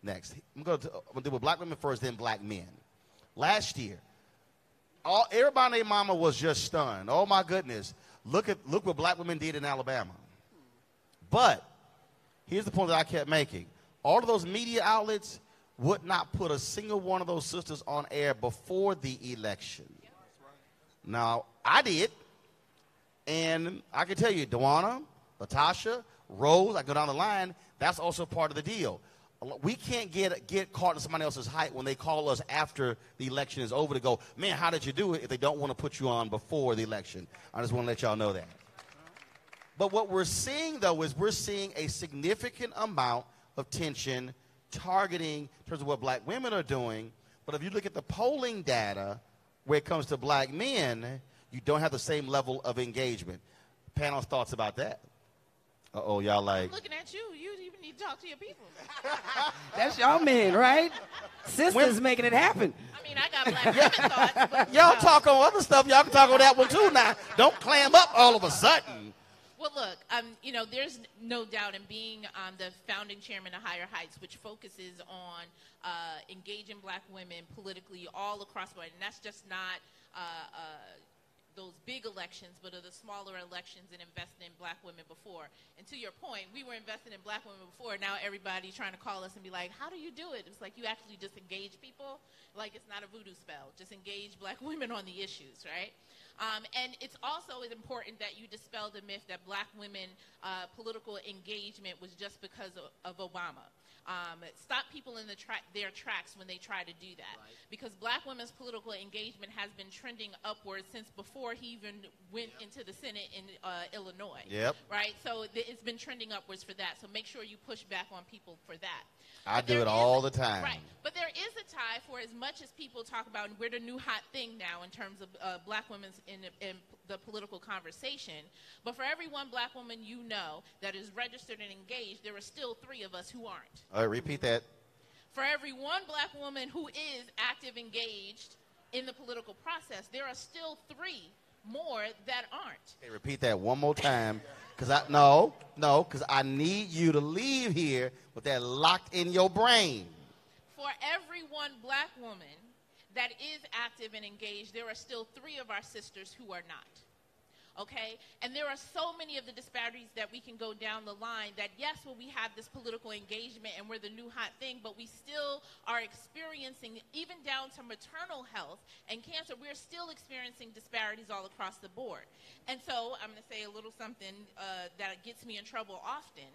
next. I'm going to do with black women first, then black men. Last year, everybody and their mama was just stunned. Oh, my goodness. Look what black women did in Alabama. But here's the point that I kept making. All of those media outlets would not put a single one of those sisters on air before the election. Now, I did. And I can tell you, Dewana, Latasha, roles, I go down the line, that's also part of the deal. We can't get caught in somebody else's hype when they call us after the election is over to go, man, how did you do it, if they don't want to put you on before the election. I just want to let y'all know that. But what we're seeing, though, is we're seeing a significant amount of tension targeting in terms of what black women are doing. But if you look at the polling data where it comes to black men, you don't have the same level of engagement. Panel's thoughts about that? Uh-oh, y'all like... I'm looking at you. You even need to talk to your people. That's y'all men, right? Sisters making it happen. I mean, I got black women thoughts. But, y'all talk on other stuff. Y'all can talk on that one, too, now. Don't clam up all of a sudden. Well, look, you know, there's no doubt in being the founding chairman of Higher Heights, which focuses on engaging black women politically all across the board. And that's just not those big elections, but of the smaller elections and investing in black women before. And to your point, we were investing in black women before. Now everybody's trying to call us and be like, how do you do it? It's like you actually just engage people. Like it's not a voodoo spell. Just engage black women on the issues, right? And it's also important that you dispel the myth that black women political engagement was just because of Obama. Stop people in their tracks when they try to do that. Right. Because black women's political engagement has been trending upwards since before he even went into the Senate in Illinois. Yep. Right? So it's been trending upwards for that. So make sure you push back on people for that. I do it all the time. Right. But there is a tie for as much as people talk about, and we're the new hot thing now in terms of black women in the political conversation. But for every one black woman you know that is registered and engaged, there are still 3 of us who aren't. All right, repeat that. For every one black woman who is active, engaged in the political process, there are still 3 more that aren't. Hey, repeat that one more time. Because I need you to leave here with that locked in your brain. For every one black woman that is active and engaged, there are still 3 of our sisters who are not. Okay? And there are so many of the disparities that we can go down the line that, yes, well, we have this political engagement and we're the new hot thing, but we still are experiencing, even down to maternal health and cancer, we're still experiencing disparities all across the board. And so I'm going to say a little something that gets me in trouble often,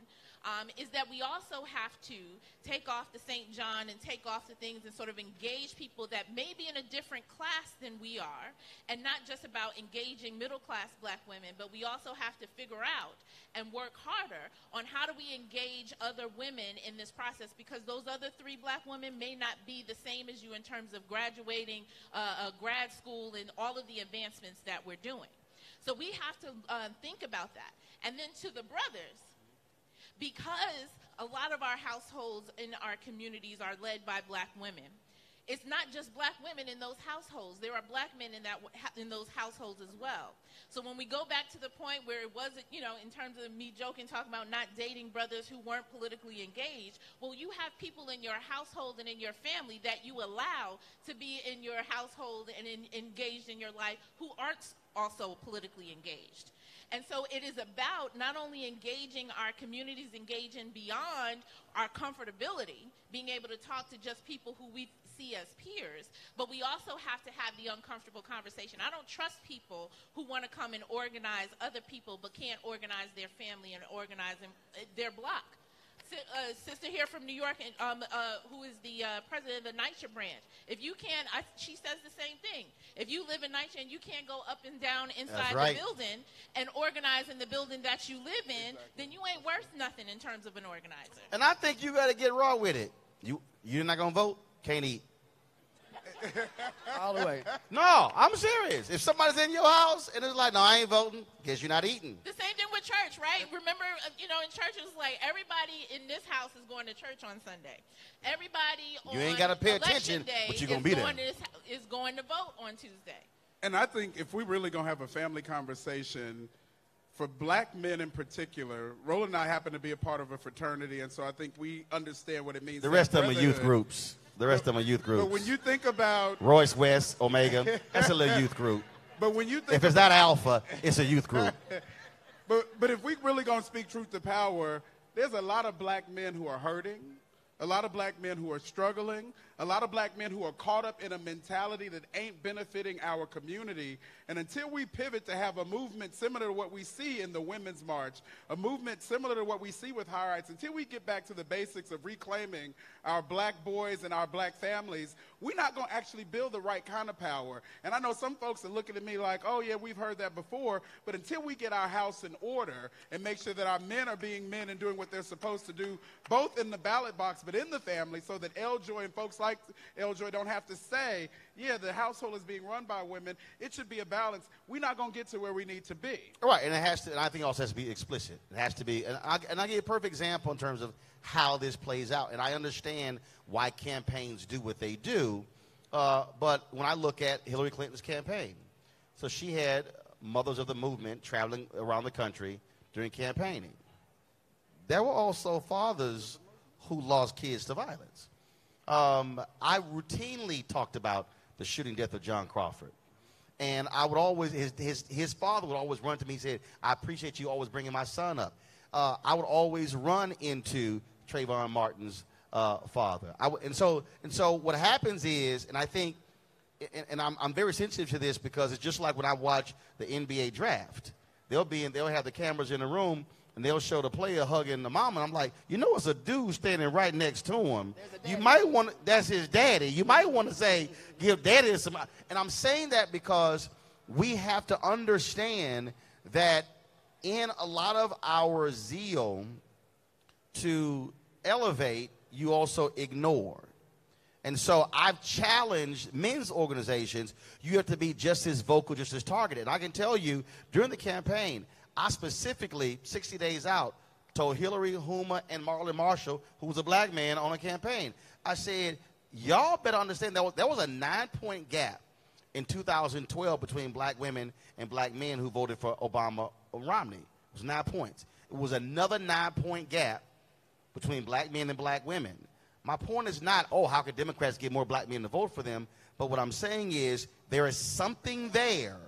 is that we also have to take off the St. John and take off the things and sort of engage people that may be in a different class than we are, and not just about engaging middle-class black women, but we also have to figure out and work harder on how do we engage other women in this process, because those other 3 black women may not be the same as you in terms of graduating grad school and all of the advancements that we're doing. So we have to think about that. And then to the brothers, because a lot of our households in our communities are led by black women, it's not just black women in those households. There are black men in those households as well. So when we go back to the point where it wasn't, you know, in terms of me joking, talking about not dating brothers who weren't politically engaged, well, you have people in your household and in your family that you allow to be in your household and engaged in your life who aren't also politically engaged. And so it is about not only engaging our communities, engaging beyond our comfortability, being able to talk to just people who we see as peers, but we also have to have the uncomfortable conversation. I don't trust people who want to come and organize other people but can't organize their family and organize their block. Sister here from New York, who is the president of the NYCHA branch. If you can't, she says the same thing. If you live in NYCHA and you can't go up and down inside the building and organize in the building that you live in, then you ain't worth nothing in terms of an organizer. And I think you got to get raw with it. You're not going to vote? Can't eat. All the way. No, I'm serious. If somebody's in your house and it's like, no, I ain't voting, guess you're not eating. The same thing with church, right? Remember, in church it was like everybody in this house is going to church on Sunday. Everybody you ain't got to pay attention, day but you're going to be there. Is going to vote on Tuesday. And I think if we really going to have a family conversation, for black men in particular, Roland and I happen to be a part of a fraternity, and so I think we understand what it means. The rest of them are youth groups. But when you think about Royce West, Omega, that's a little youth group. But when you think if it's not Alpha, it's a youth group. But if we really gonna speak truth to power, there's a lot of black men who are hurting, a lot of black men who are struggling, A lot of black men who are caught up in a mentality that ain't benefiting our community. And until we pivot to have a movement similar to what we see in the Women's March, a movement similar to what we see with high rights, until we get back to the basics of reclaiming our black boys and our black families, we're not going to actually build the right kind of power. And I know some folks are looking at me like, oh yeah, we've heard that before, but until we get our house in order and make sure that our men are being men and doing what they're supposed to do, both in the ballot box but in the family, so that L-Joy and folks like L-Joy don't have to say, yeah, the household is being run by women, it should be a balance. We're not going to get to where we need to be. Right, and it has to, and I think it also has to be explicit. It has to be, and I'll give you a perfect example in terms of how this plays out. And I understand why campaigns do what they do, but when I look at Hillary Clinton's campaign, so she had mothers of the movement traveling around the country during campaigning. There were also fathers who lost kids to violence. I routinely talked about the shooting death of John Crawford. And I would always, his father would always run to me and say, I appreciate you always bringing my son up. I would always run into Trayvon Martin's father. And so what happens is, and I think, and I'm very sensitive to this because it's just like when I watch the NBA draft. They'll have the cameras in the room, and they'll show the player hugging the mama. And I'm like, you know, it's a dude standing right next to him. You might want to, that's his daddy. You might want to say, give daddy some. And I'm saying that because we have to understand that in a lot of our zeal to elevate, you also ignore. And so I've challenged men's organizations. You have to be just as vocal, just as targeted. And I can tell you, during the campaign, I specifically, 60 days out, told Hillary, Huma, and Marlon Marshall, who was a black man on a campaign, I said, y'all better understand there was a 9-point gap in 2012 between black women and black men who voted for Obama or Romney. It was 9 points. It was another 9-point gap between black men and black women. My point is not, oh, how could Democrats get more black men to vote for them? But what I'm saying is there is something there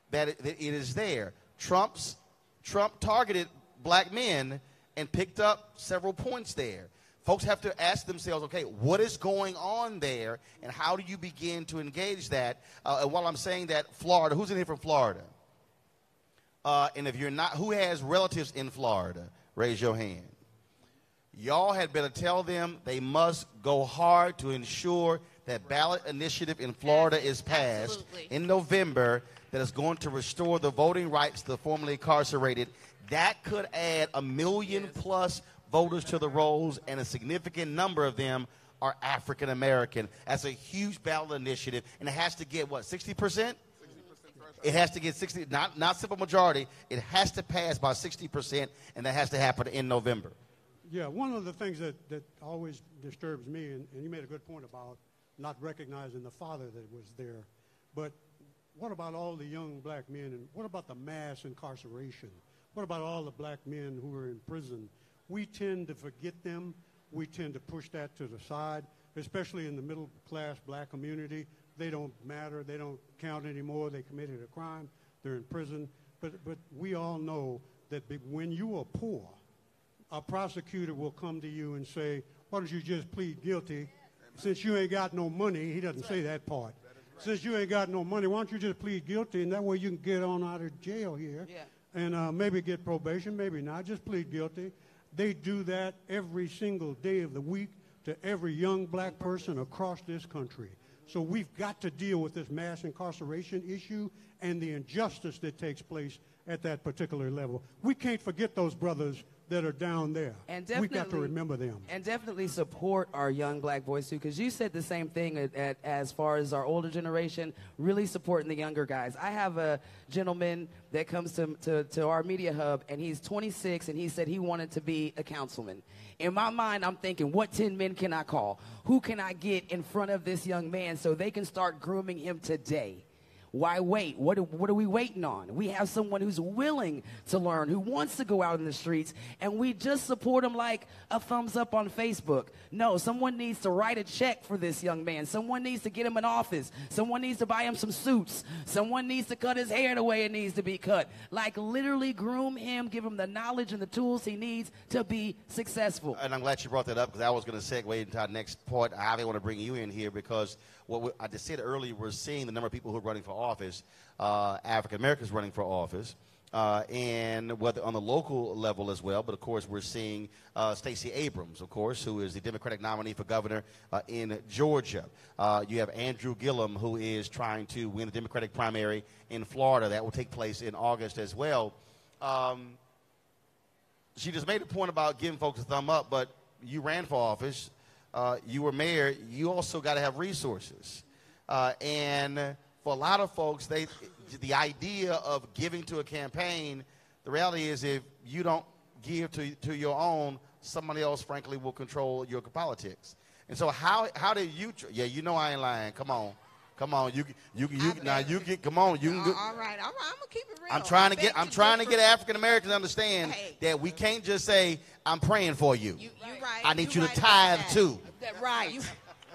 that it is there. Trump targeted black men and picked up several points there. Folks have to ask themselves, okay, what is going on there, and how do you begin to engage that? And while I'm saying that, Florida, who's in here from Florida? And if you're not, who has relatives in Florida? Raise your hand. Y'all had better tell them they must go hard to ensure that ballot initiative in Florida is passed in November that is going to restore the voting rights to the formerly incarcerated. That could add 1 million plus voters to the rolls, and a significant number of them are African American. That's a huge ballot initiative, and it has to get, what, 60%? It has to get 60, not simple majority. It has to pass by 60%, and that has to happen in November. Yeah, one of the things that always disturbs me, and you made a good point about not recognizing the father that was there, but what about all the young black men, and what about the mass incarceration? What about all the black men who are in prison? We tend to forget them. We tend to push that to the side, especially in the middle-class black community. They don't matter. They don't count anymore. They committed a crime. They're in prison. But we all know that when you are poor, a prosecutor will come to you and say, why don't you just plead guilty? Since you ain't got no money, he doesn't say that part. Since you ain't got no money, why don't you just plead guilty, and that way you can get on out of jail here and maybe get probation, maybe not. Just plead guilty. They do that every single day of the week to every young black person across this country. So we've got to deal with this mass incarceration issue and the injustice that takes place at that particular level. We can't forget those brothers that are down there. And we've got to remember them. And definitely support our young black boys, too, because you said the same thing as far as our older generation, really supporting the younger guys. I have a gentleman that comes to our media hub, and he's 26, and he said he wanted to be a councilman. In my mind, I'm thinking, what 10 men can I call? Who can I get in front of this young man so they can start grooming him today? Why wait? What are we waiting on? We have someone who's willing to learn, who wants to go out in the streets, and we just support him like a thumbs up on Facebook. No, someone needs to write a check for this young man. Someone needs to get him an office. Someone needs to buy him some suits. Someone needs to cut his hair the way it needs to be cut. Like literally groom him, give him the knowledge and the tools he needs to be successful. And I'm glad you brought that up because I was going to segue into our next point. I want to bring you in here because I just said earlier, we're seeing the number of people who are running for office, African Americans running for office, and whether on the local level as well. But of course, we're seeing Stacey Abrams, of course, who is the Democratic nominee for governor in Georgia. You have Andrew Gillum, who is trying to win the Democratic primary in Florida. That will take place in August as well. She just made a point about giving folks a thumb up, but you ran for office. You were mayor. You also got to have resources. And for a lot of folks, the idea of giving to a campaign, the reality is if you don't give to your own, somebody else, frankly, will control your politics. And so how did you? Yeah, you know I ain't lying. Come on. Come on, you now you get. Come on, you can. All right. I'm gonna keep it real. I'm trying to get African Americans to understand that we can't just say I'm praying for you. You're right. I need you to tithe too. Right.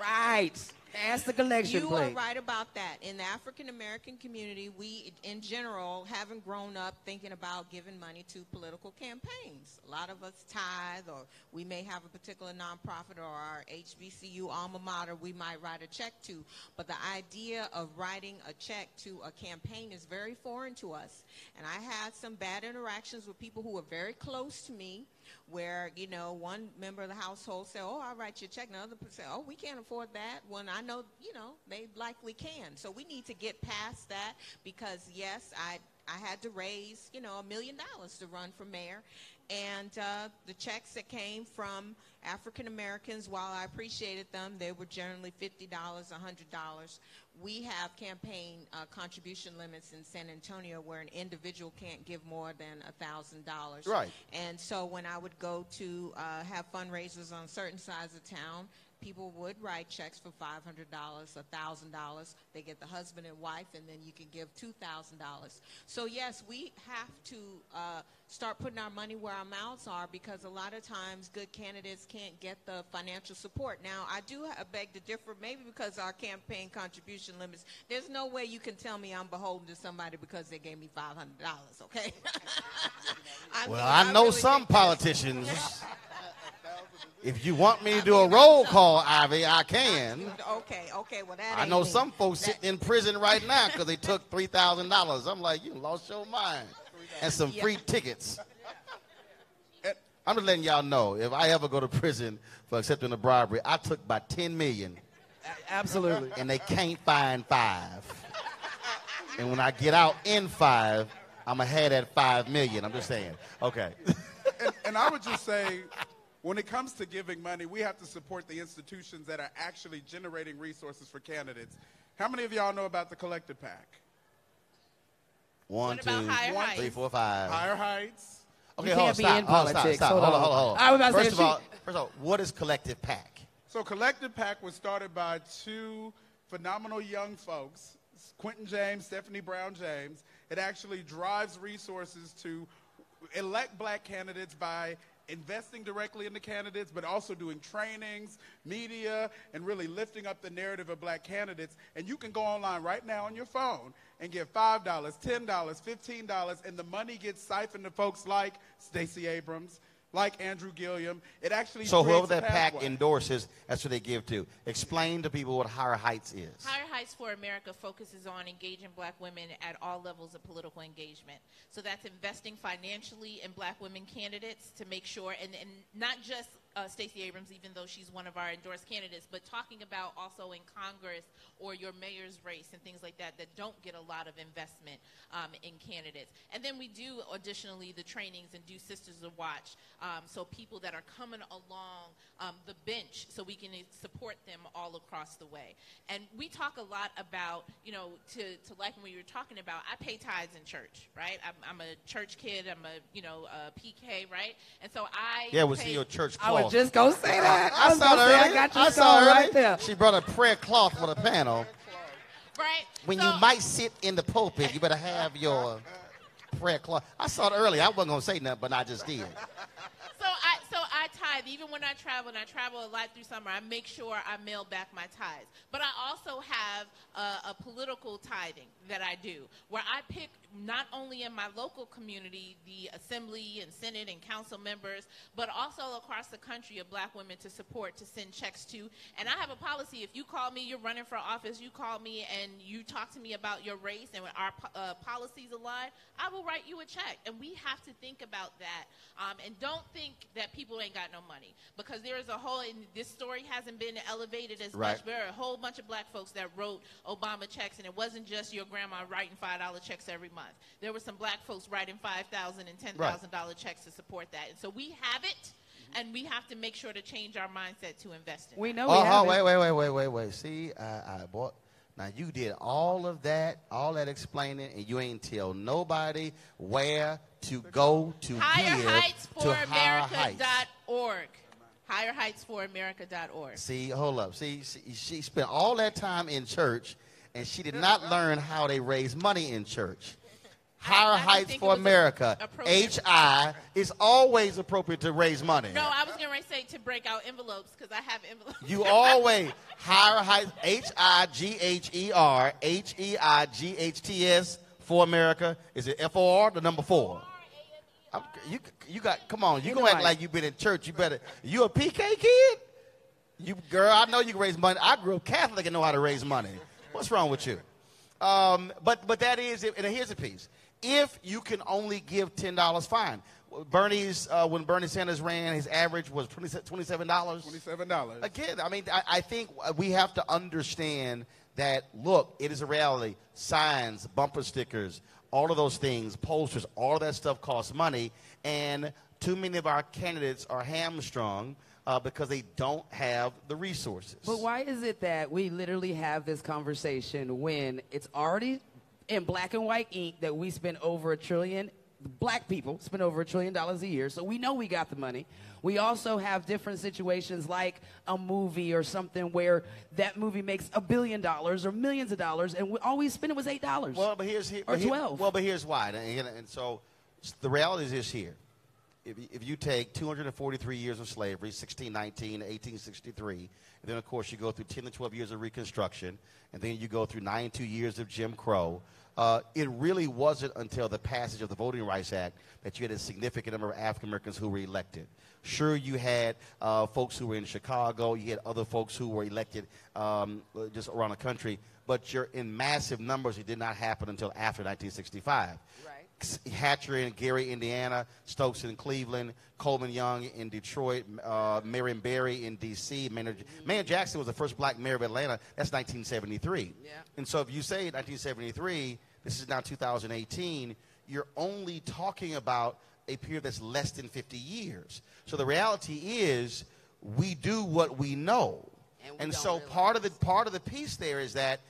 Right. Ask the collection You plate. are right about that. In the African American community, we, in general, haven't grown up thinking about giving money to political campaigns. A lot of us tithe, or we may have a particular nonprofit or our HBCU alma mater we might write a check to. But the idea of writing a check to a campaign is very foreign to us. And I had some bad interactions with people who were very close to me, where, you know, one member of the household said, oh, I'll write you a check. And another person said, oh, we can't afford that. When I know, you know, they likely can. So we need to get past that because, yes, I had to raise, you know, $1 million to run for mayor. And the checks that came from African Americans, while I appreciated them, they were generally $50, $100. We have campaign contribution limits in San Antonio where an individual can't give more than $1,000. Right. And so when I would go to have fundraisers on certain sides of town, people would write checks for $500, $1,000. They get the husband and wife, and then you can give $2,000. So, yes, we have to start putting our money where our mouths are because a lot of times good candidates can't get the financial support. Now, I do beg to differ, maybe because our campaign contribution limits. There's no way you can tell me I'm beholden to somebody because they gave me $500, okay? I know some politicians. If you want me to do a roll call, Ivy, I can. Okay, well, that I know some folks sitting in prison right now because they took $3,000. I'm like, you lost your mind. And some free tickets. I'm just letting y'all know, if I ever go to prison for accepting a bribery, I took about $10 million. Absolutely. And they can't find 5. And when I get out in 5, I'm going to have that $5 million. I'm just saying. Okay. And I would just say, when it comes to giving money, we have to support the institutions that are actually generating resources for candidates. How many of y'all know about the Collective PAC? 1, 2, about Higher 3, 4, 5. Higher Heights. Okay, You hold on, can't be stop. in Hold on, politics. stop. Hold on. Hold on. I was about to say First of all, what is Collective PAC? So Collective PAC was started by 2 phenomenal young folks, Quentin James, Stephanie Brown James. It actually drives resources to elect black candidates by investing directly in the candidates, but also doing trainings, media, and really lifting up the narrative of black candidates. And you can go online right now on your phone and give $5, $10, $15, and the money gets siphoned to folks like Stacey Abrams, like Andrew Gilliam. It actually So creates whoever that a PAC pathway. endorses, that's what they give to. Explain to people what Higher Heights is. Higher Heights for America focuses on engaging black women at all levels of political engagement. So that's investing financially in black women candidates to make sure, and not just Stacey Abrams, even though she's one of our endorsed candidates, but talking about also in Congress or your mayor's race and things like that that don't get a lot of investment in candidates. And then we do additionally the trainings and do Sisters of Watch, so people that are coming along the bench so we can support them all across the way. And we talk a lot about, you know, to like when we were talking about, I pay tithes in church, right? I'm a church kid, I'm a PK, right? And so we see your church I cloth. was just going to say that. I saw her I earlier. got you I saw her right earlier. there. She brought a prayer cloth for the panel. Right? When So- you might sit in the pulpit, you better have your prayer cloth. I saw it earlier. I wasn't going to say nothing, but I just did. So I tithe. Even when I travel, and I travel a lot through summer, I make sure I mail back my tithes. But I also have a political tithing that I do, where I pick not only in my local community the assembly and senate and council members, but also across the country of black women to support, to send checks to. And I have a policy. If you call me, you're running for office, you call me and you talk to me about your race and when our policies align, I will write you a check. And we have to think about that. And don't think that people ain't got no money, because there is a whole, and this story hasn't been elevated as Right. much. There are a whole bunch of black folks that wrote Obama checks, and it wasn't just your grandma writing $5 checks every month. There were some black folks writing $5,000 and $10,000 checks to support that. And so we have it, and we have to make sure to change our mindset to invest in We it. know we have it. Wait. See, I bought. Now, you did all of that, all that explaining, and you ain't tell nobody where to go to give to Higher Heights. HigherHeightsForAmerica.org. HigherHeightsForAmerica.org. See, hold up. See, she spent all that time in church, and she did not learn how they raise money in church. Higher Heights for America, HI, is always appropriate to raise money. No, I was going to say to break out envelopes, because I have envelopes. You always, Higher Heights, HIGHER, for America. Is it FOR, the number 4? You got, come on, you gonna act like you've been in church. You a PK kid? Girl, I know you can raise money. I grew up Catholic and know how to raise money. What's wrong with you? But that is it, and here's the piece. If you can only give $10, fine. When Bernie Sanders ran, his average was $27. $27. Again, I mean, I think we have to understand that, look, it is a reality. Signs, bumper stickers, all of those things, posters, all of that stuff costs money, and too many of our candidates are hamstrung because they don't have the resources. But why is it that we literally have this conversation when it's already in black and white ink that we spend over $1 trillion? Black people spend over $1 trillion a year, so we know we got the money. We also have different situations like a movie or something where that movie makes $1 billion or millions of dollars, and all we spent was $8. Well, but or 12. Well, but here's why. And so the reality is this here. If you take 243 years of slavery, 1619 to 1863, and then, of course, you go through 10 to 12 years of Reconstruction, and then you go through 92 years of Jim Crow, it really wasn't until the passage of the Voting Rights Act that you had a significant number of African Americans who were elected. Sure, you had folks who were in Chicago. You had other folks who were elected just around the country. But you're in massive numbers. It did not happen until after 1965. Right. Hatcher in Gary, Indiana, Stokes in Cleveland, Coleman Young in Detroit, Marion Barry in D.C. Mayor Jackson was the first black mayor of Atlanta. That's 1973. Yeah. And so if you say 1973, this is now 2018, you're only talking about a period that's less than 50 years. So the reality is we do what we know. And so part of the piece there is that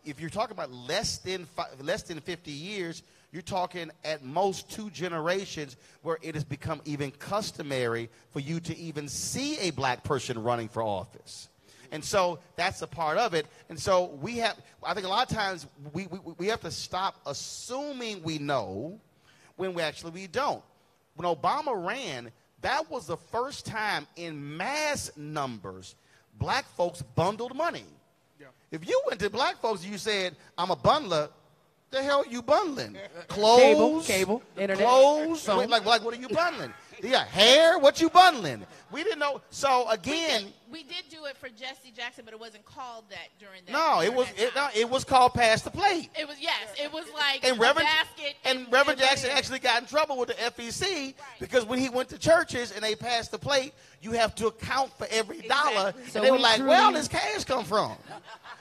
if you're talking about less than 50 years, you're talking at most 2 generations where it has become even customary for you to even see a black person running for office. And so that's a part of it. And so I think a lot of times we have to stop assuming we know when we don't. When Obama ran, that was the first time in mass numbers black folks bundled money. Yeah. If you went to black folks and you said, I'm a bundler, the hell you bundling? Clothes, cable, internet, clothes. phone. Like what are you bundling? Yeah, hair. What you bundling? We didn't know. So again, we did do it for Jesse Jackson, but it wasn't called that during that. no, it was called pass the plate. It was it was like And a Reverend basket. Reverend Jackson actually got in trouble with the FEC because when he went to churches and they passed the plate, you have to account for every dollar. Exactly. And So they were we like, truly- "Well, this cash come from?"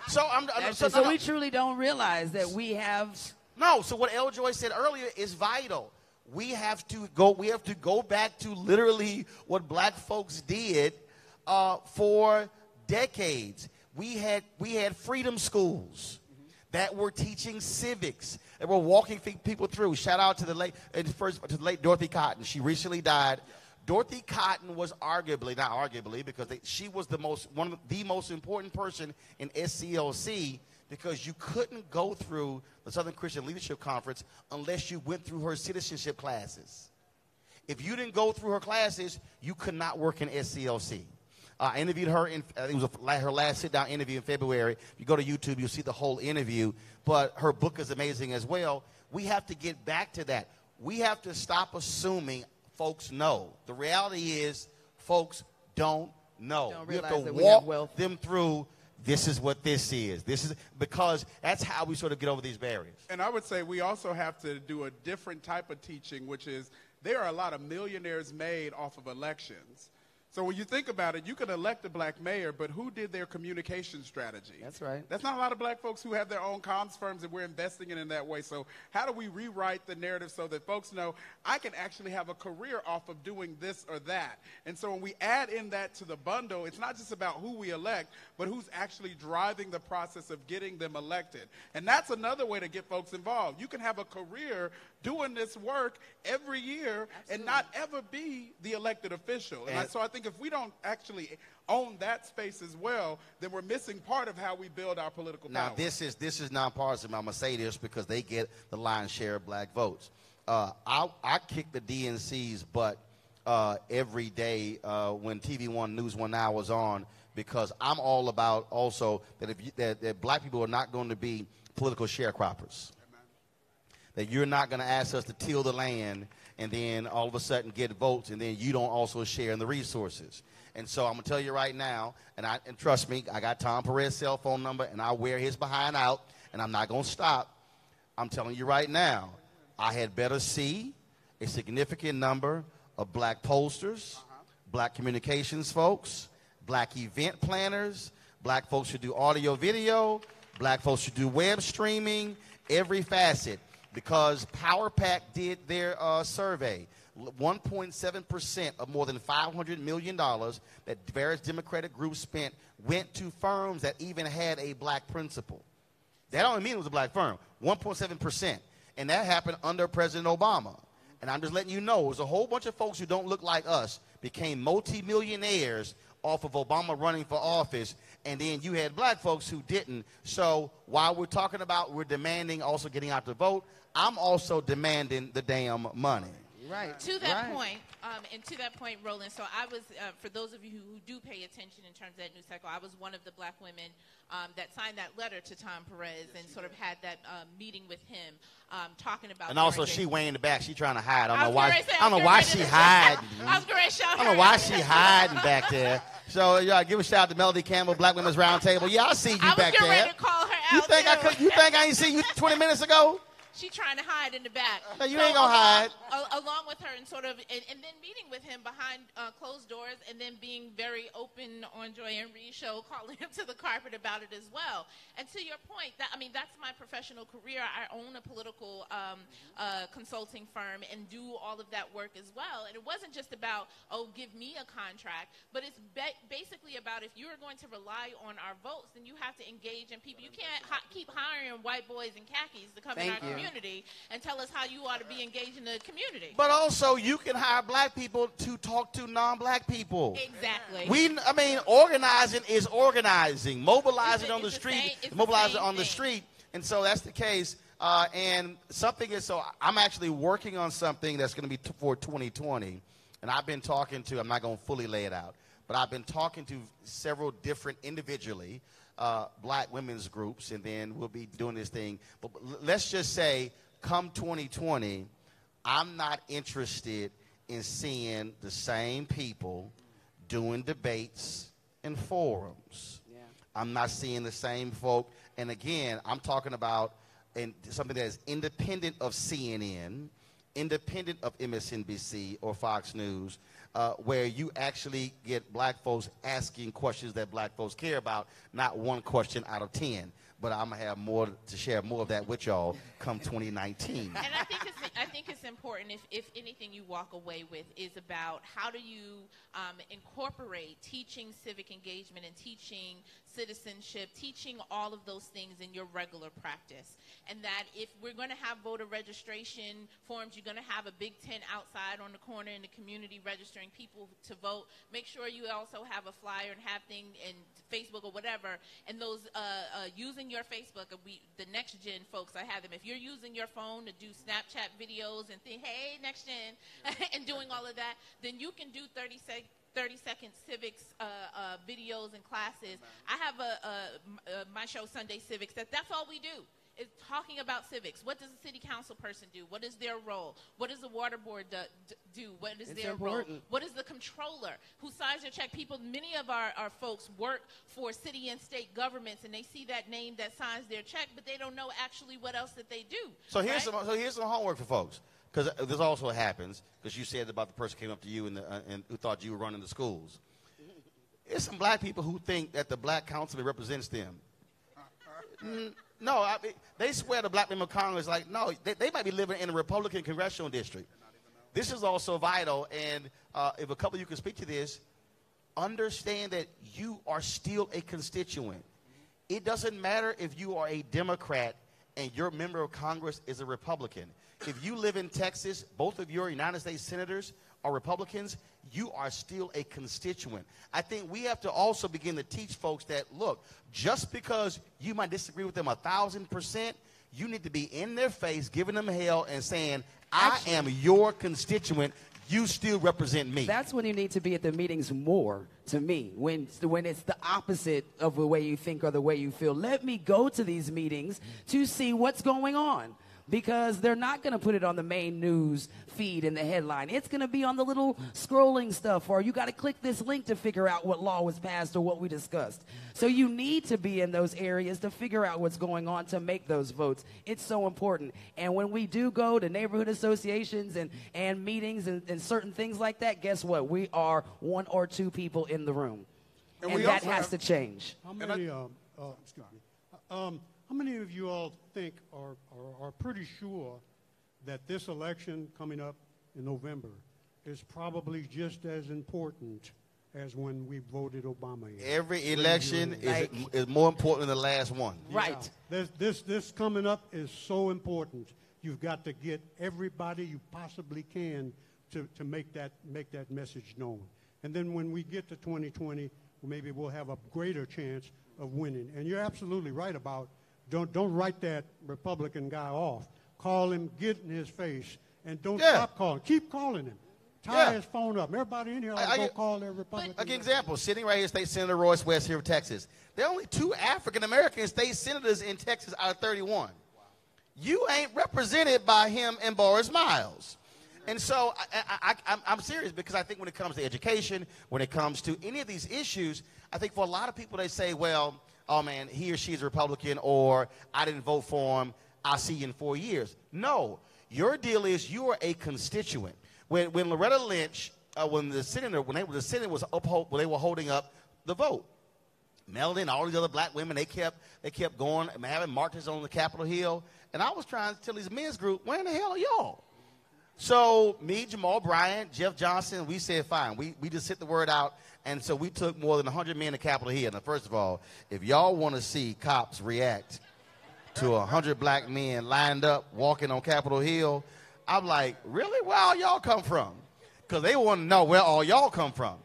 So So we truly don't realize that we have. No, so what El Joy said earlier is vital. We have to go back to literally what black folks did for decades. We had freedom schools that were teaching civics, that were walking people through. Shout out to the late Dorothy Cotton. She recently died. Dorothy Cotton was not arguably, because she was one of the most important person in SCLC because you couldn't go through the Southern Christian Leadership Conference unless you went through her citizenship classes. If you didn't go through her classes, you could not work in SCLC. I interviewed her I think it was her last sit-down interview in February. If you go to YouTube, you'll see the whole interview. But her book is amazing as well. We have to get back to that. We have to stop assuming folks know. The reality is folks don't know. Don't we have realize to that we have walk wealth. them through. This is what this is. This is because that's how we sort of get over these barriers. And I would say we also have to do a different type of teaching, which is there are a lot of millionaires made off of elections. So when you think about it, you can elect a black mayor, but who did their communication strategy? That's right. That's not a lot of black folks who have their own comms firms, and we're investing in that way. So how do we rewrite the narrative so that folks know I can actually have a career off of doing this or that? And so when we add in that to the bundle, it's not just about who we elect, but who's actually driving the process of getting them elected. And that's another way to get folks involved. You can have a career doing this work every year and not ever be the elected official. So I think if we don't actually own that space as well, then we're missing part of how we build our political power. Now, this is nonpartisan. I'm going to say this because they get the lion's share of black votes. I kick the DNC's butt every day when TV One News 1 Now was on, because I'm all about also that black people are not going to be political sharecroppers. That you're not going to ask us to till the land and then all of a sudden get votes and then you don't also share in the resources. And so I'm going to tell you right now, and trust me, I got Tom Perez's cell phone number and I'll wear his behind out and I'm not going to stop. I'm telling you right now, I had better see a significant number of black pollsters, black communications folks, black event planners, black folks who do audio video, black folks who do web streaming, every facet. Because PowerPack did their survey. 1.7% of more than $500 million that various Democratic groups spent went to firms that even had a black principal. That don't mean it was a black firm. 1.7%. And that happened under President Obama. And I'm just letting you know, there's a whole bunch of folks who don't look like us became multimillionaires off of Obama running for office, and then you had black folks who didn't. So while we're talking about we're demanding also getting out to vote, I'm also demanding the damn money. Right. To that point, and to that point, Roland, so I was, for those of you who do pay attention in terms of that news cycle, I was one of the black women that signed that letter to Tom Perez and sort of had that meeting with him talking about. And also, she way in the back. She trying to hide. I don't I know why she hiding. I was going to shout her. I don't know why she hiding back there. So, yeah, give a shout out to Melody Campbell, Black Women's Roundtable. Yeah, I see you back there. I was getting ready to call her out, You think I ain't seen you 20 minutes ago? She's trying to hide in the back. No, you ain't gonna hide. Along with her and sort of, and then meeting with him behind closed doors, and then being very open on Joy and Reed show, calling him to the carpet about it as well. And to your point, that's my professional career. I own a political consulting firm and do all of that work as well. And it wasn't just about, give me a contract, but it's basically about if you are going to rely on our votes, then you have to engage in people. You can't keep hiring white boys in khakis to come in our community and tell us how you ought to be engaged in the community. But also, you can hire black people to talk to non-black people. Exactly. Organizing is organizing. Mobilizing on the street is mobilizing on the street. And so that's the case. And something is, so I'm actually working on something that's going to be for 2020. And I've been talking to, I'm not going to fully lay it out, but I've been talking to several different individually black women's groups, and then we'll be doing this thing. But let's just say, come 2020, I'm not interested in seeing the same people doing debates and forums. Yeah. I'm not seeing the same folk. And again, I'm talking about something that is independent of CNN, independent of MSNBC or Fox News, where you actually get black folks asking questions that black folks care about, not one question out of 10. But I'm going to have more to share more of that with y'all come 2019. And I think I think it's important, if anything you walk away with is about how do you incorporate teaching civic engagement and teaching citizenship, teaching all of those things in your regular practice. And that if we're going to have voter registration forms, you're going to have a big tent outside on the corner in the community registering people to vote. Make sure you also have a flyer and have things in Facebook or whatever. And those using your Facebook, the next gen folks, I have them. If you're using your phone to do Snapchat videos and think, hey, next gen, and doing all of that, then you can do 30-second civics videos and classes. I have my show, Sunday Civics, that's all we do. Is talking about civics. What does a city council person do? What is their role? What does the water board do? What is their role? What is the controller who signs their check? Many of our folks work for city and state governments, and they see that name that signs their check, but they don't know actually what else that they do. So here's some homework for folks, because this also happens, because you said about the person came up to you and who thought you were running the schools. There's some black people who think that the black councilman represents them. No, they swear the black member of Congress like, no, they might be living in a Republican congressional district. This is also vital, and if a couple of you can speak to this, understand that you are still a constituent. It doesn't matter if you are a Democrat and your member of Congress is a Republican. If you live in Texas, both of your United States senators are Republicans, you are still a constituent. I think we have to also begin to teach folks that, look, just because you might disagree with them 1,000%, you need to be in their face, giving them hell and saying, I am your constituent. You still represent me. That's when you need to be at the meetings more, to me, when it's the opposite of the way you think or the way you feel. Let me go to these meetings to see what's going on, because they're not going to put it on the main news feed in the headline. It's going to be on the little scrolling stuff, or you got to click this link to figure out what law was passed or what we discussed. So you need to be in those areas to figure out what's going on to make those votes. It's so important. And when we do go to neighborhood associations and meetings and certain things like that, guess what? We are one or two people in the room. And that has to change. How many, excuse me. How many of you all think or are pretty sure that this election coming up in November is probably just as important as when we voted Obama in? Every election is more important than the last one. Right. Yeah. This coming up is so important. You've got to get everybody you possibly can to make that message known. And then when we get to 2020, maybe we'll have a greater chance of winning. And you're absolutely right about don't write that Republican guy off. Call him, get in his face, and don't stop calling. Keep calling him. Tie his phone up. Everybody in here ought to go call their Republican. An example, sitting right here, State Senator Royce West here of Texas. There are only 2 African-American state senators in Texas out of 31. You ain't represented by him and Boris Miles. And so I'm serious, because I think when it comes to education, when it comes to any of these issues, I think for a lot of people they say, well, oh, man, he or she is a Republican, or I didn't vote for him, I'll see you in 4 years. No, your deal is you are a constituent. When Loretta Lynch, when the Senate was when they were holding up the vote, Melody and all these other black women, they kept going, having marches on the Capitol Hill, and I was trying to tell these men's group, where in the hell are y'all? So me, Jamal Bryant, Jeff Johnson, we said, fine. We just hit the word out. And so we took more than 100 men to Capitol Hill. Now, first of all, if y'all want to see cops react to 100 black men lined up walking on Capitol Hill, I'm like, really? Where all y'all come from? Because they want to know where all y'all come from.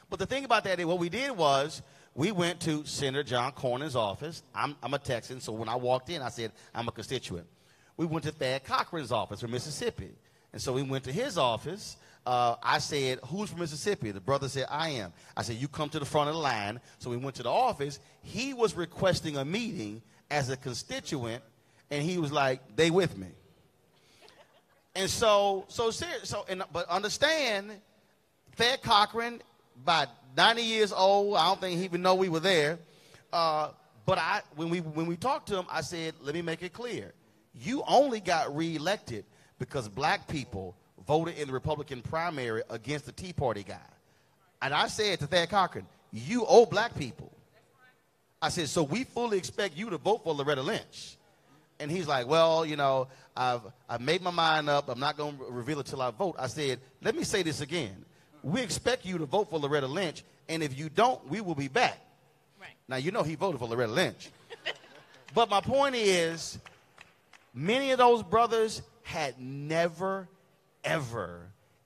But the thing about that is what we did was we went to Senator John Cornyn's office. I'm a Texan, so when I walked in, I said, I'm a constituent. We went to Thad Cochran's office from Mississippi. And so we went to his office. I said, who's from Mississippi? The brother said, I am. I said, you come to the front of the line. So we went to the office. He was requesting a meeting as a constituent, and he was like, they with me. And but understand, Thad Cochran, about 90 years old, I don't think he even know we were there. But when we talked to him, I said, let me make it clear. You only got reelected because black people voted in the Republican primary against the Tea Party guy. And I said to Thad Cochran, you owe black people. I said, so we fully expect you to vote for Loretta Lynch. And he's like, well, you know, I've made my mind up. I'm not going to reveal it till I vote. I said, let me say this again. We expect you to vote for Loretta Lynch, and if you don't, we will be back. Right. Now, you know he voted for Loretta Lynch. But my point is, many of those brothers had never, ever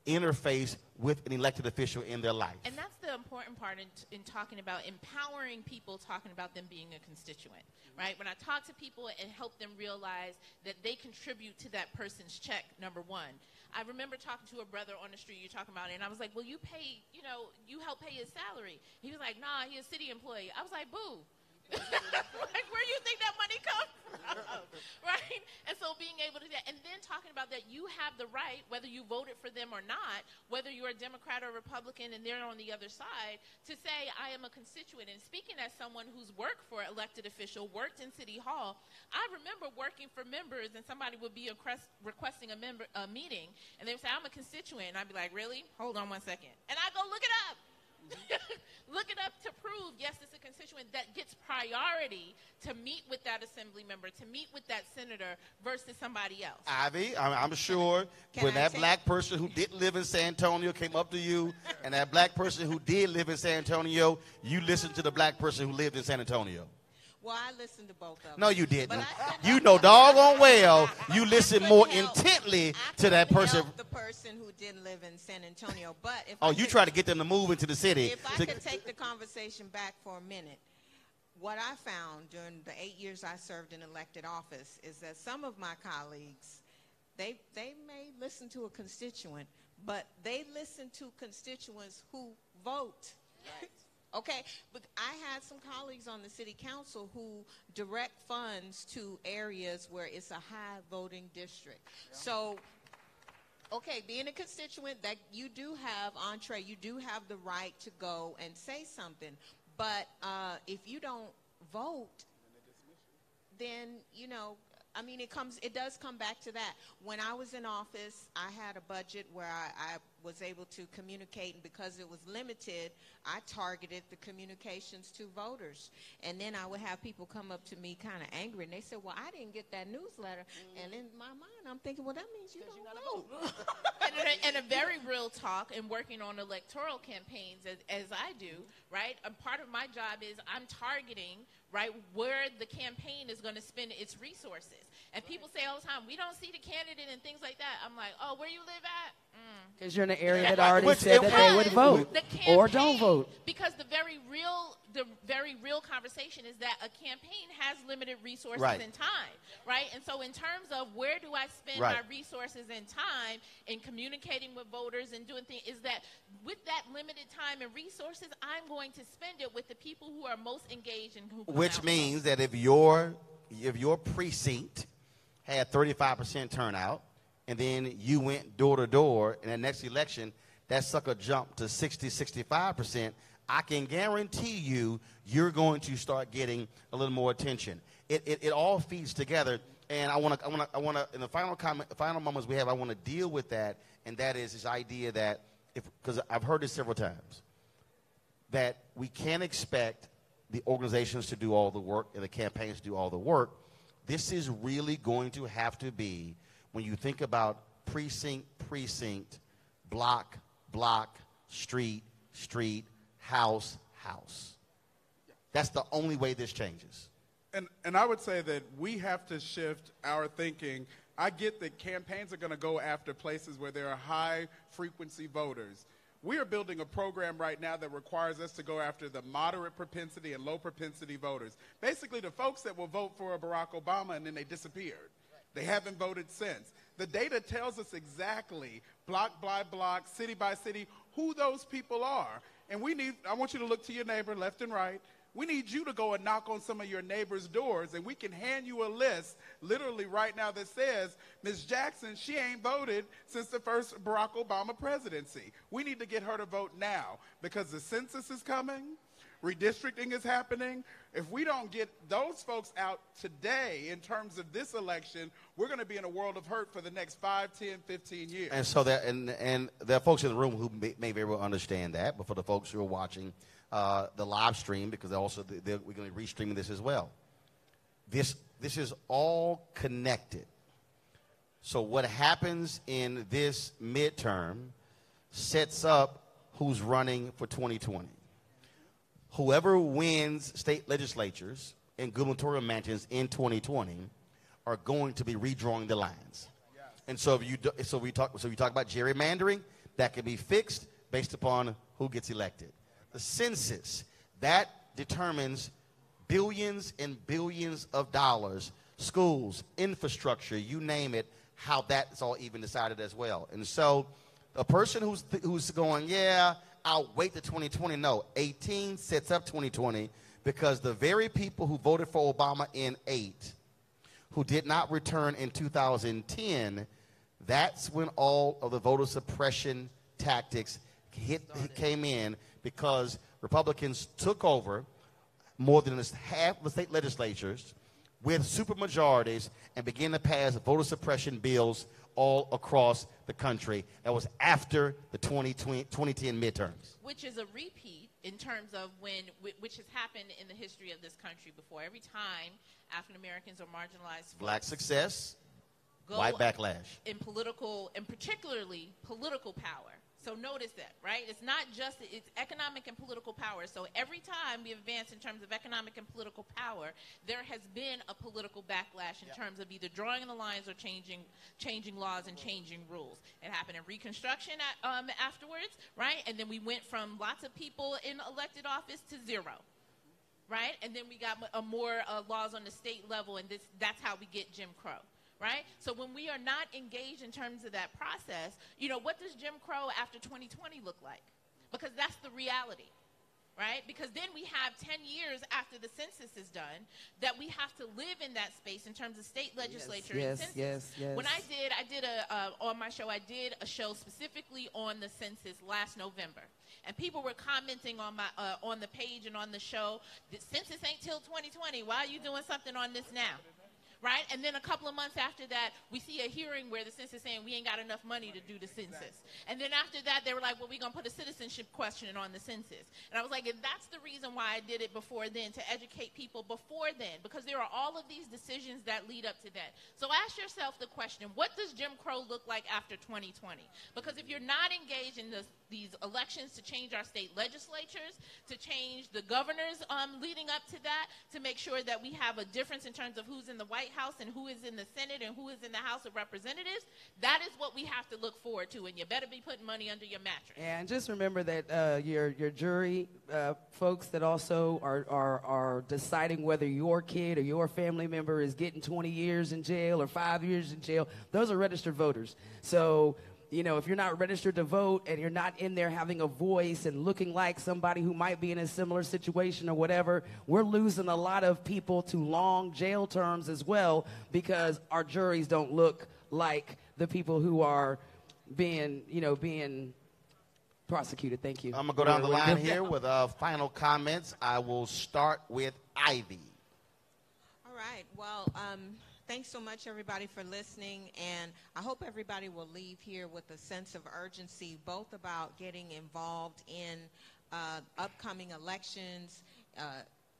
interfaced with an elected official in their life. And that's the important part in talking about empowering people, talking about them being a constituent, right? When I talk to people and help them realize that they contribute to that person's check, number one. I remember talking to a brother on the street you're talking about, and I was like, well, you pay, you know, you help pay his salary. He was like, nah, he's a city employee. I was like, boo. Like, where do you think that money comes from? Right? And so being able to do that, and then talking about that you have the right, whether you voted for them or not, whether you're a Democrat or Republican and they're on the other side, to say, I am a constituent. And speaking as someone who's worked for elected official, worked in City Hall, I remember working for members and somebody would be requesting a meeting, and they would say, I'm a constituent. And I'd be like, really? Hold on 1 second. And I go look it up. Look it up to prove, yes, it's a constituent that gets priority to meet with that assembly member, to meet with that senator versus somebody else. Ivy, I'm sure when that black person who didn't live in San Antonio came up to you, and that black person who did live in San Antonio, you listened to the black person who lived in San Antonio. Well, I listened to both of them. No, you didn't. You know doggone well you listened more intently to that person. The person who didn't live in San Antonio. But if you try to get them to move into the city. If I could take the conversation back for a minute, what I found during the 8 years I served in elected office is that some of my colleagues, they may listen to a constituent, but they listen to constituents who vote. Right. Okay, but I had some colleagues on the city council who direct funds to areas where it's a high voting district. Yeah. So, okay, being a constituent, that you do have entree, you do have the right to go and say something. But if you don't vote, then, you know, I mean, it does come back to that. When I was in office, I had a budget where I was able to communicate, and because it was limited, I targeted the communications to voters. And then I would have people come up to me kind of angry, and they said, well, I didn't get that newsletter. And in my mind, I'm thinking, well, that means you don't vote. And a very real talk, and working on electoral campaigns as I do, right? A part of my job is I'm targeting, right, where the campaign is going to spend its resources. And people say all the time, we don't see the candidate and things like that. I'm like, oh, where you live at? Because you're in an area that already said that they would vote or don't vote. Because the very real conversation is that a campaign has limited resources and time, right? And so in terms of where do I spend my resources and time in communicating with voters and doing things, is that with that limited time and resources, I'm going to spend it with the people who are most engaged and who. Which means that if your precinct had 35% turnout, and then you went door to door in the next election, that sucker jumped to 65%, I can guarantee you're going to start getting a little more attention. It all feeds together, and I want to in the final moments we have, I want to deal with that, and that is this idea that because I've heard this several times, that we can't expect the organizations to do all the work and the campaigns to do all the work. This is really going to have to be, when you think about precinct, block, street, house. That's the only way this changes. And I would say that we have to shift our thinking. I get that campaigns are going to go after places where there are high-frequency voters. We are building a program right now that requires us to go after the moderate propensity and low propensity voters. Basically, the folks that will vote for Barack Obama and then they disappeared. They haven't voted since. The data tells us exactly, block by block, city by city, who those people are. And I want you to look to your neighbor left and right. We need you to go and knock on some of your neighbors' doors, and we can hand you a list literally right now that says, Ms. Jackson, she ain't voted since the first Barack Obama presidency. We need to get her to vote now because the census is coming, redistricting is happening. If we don't get those folks out today in terms of this election, we're going to be in a world of hurt for the next 5, 10, 15 years. And so and there are folks in the room who may very well understand that, but for the folks who are watching the live stream, because we're going to be restreaming this as well. this is all connected. So what happens in this midterm sets up who's running for 2020. Whoever wins state legislatures and gubernatorial mansions in 2020 are going to be redrawing the lines. And so we talk about gerrymandering, that can be fixed based upon who gets elected. The census, that determines billions and billions of dollars, schools, infrastructure, you name it, how that's all even decided as well. And so a person who's going, yeah, I'll wait to 2020. No, 18 sets up 2020 because the very people who voted for Obama in 8, who did not return in 2010, that's when all of the voter suppression tactics came in, because Republicans took over more than half the state legislatures with supermajorities and began to pass voter suppression bills all across the country. That was after the 2010 midterms. Which is a repeat in terms of which has happened in the history of this country before. Every time African Americans are marginalized, black success, white backlash. In political, and particularly political power. So notice that, right? It's not just, it's economic and political power. So every time we advance in terms of economic and political power, there has been a political backlash in terms of either drawing the lines or changing laws and changing rules. It happened in Reconstruction afterwards, right? And then we went from lots of people in elected office to 0. Right? And then we got more laws on the state level, and that's how we get Jim Crow. Right? So when we are not engaged in terms of that process, what does Jim Crow after 2020 look like? Because that's the reality, right? Because then we have 10 years after the census is done that we have to live in that space in terms of state legislature and census. Yes. When on my show, I did a show specifically on the census last November. And people were commenting on on the page and on the show, the census ain't till 2020. Why are you doing something on this now? Right? And then a couple of months after that, we see a hearing where the census saying we ain't got enough money to do the census. And then after that, they were like, well, we're going to put a citizenship question on the census. And I was like, and that's the reason why I did it before then, to educate people before then, because there are all of these decisions that lead up to that. So ask yourself the question, what does Jim Crow look like after 2020? Because if you're not engaged in these elections to change our state legislatures, to change the governors leading up to that, to make sure that we have a difference in terms of who's in the White House and who is in the Senate and who is in the House of Representatives, that is what we have to look forward to, and you better be putting money under your mattress. And just remember that your jury folks that also are deciding whether your kid or your family member is getting 20 years in jail or 5 years in jail, those are registered voters. So if you're not registered to vote and you're not in there having a voice and looking like somebody who might be in a similar situation or whatever, we're losing a lot of people to long jail terms as well, because our juries don't look like the people who are being prosecuted. Thank you. I'm going to go down the line here with final comments. I will start with Ivy. All right. Well, thanks so much, everybody, for listening, and I hope everybody will leave here with a sense of urgency, both about getting involved in upcoming elections,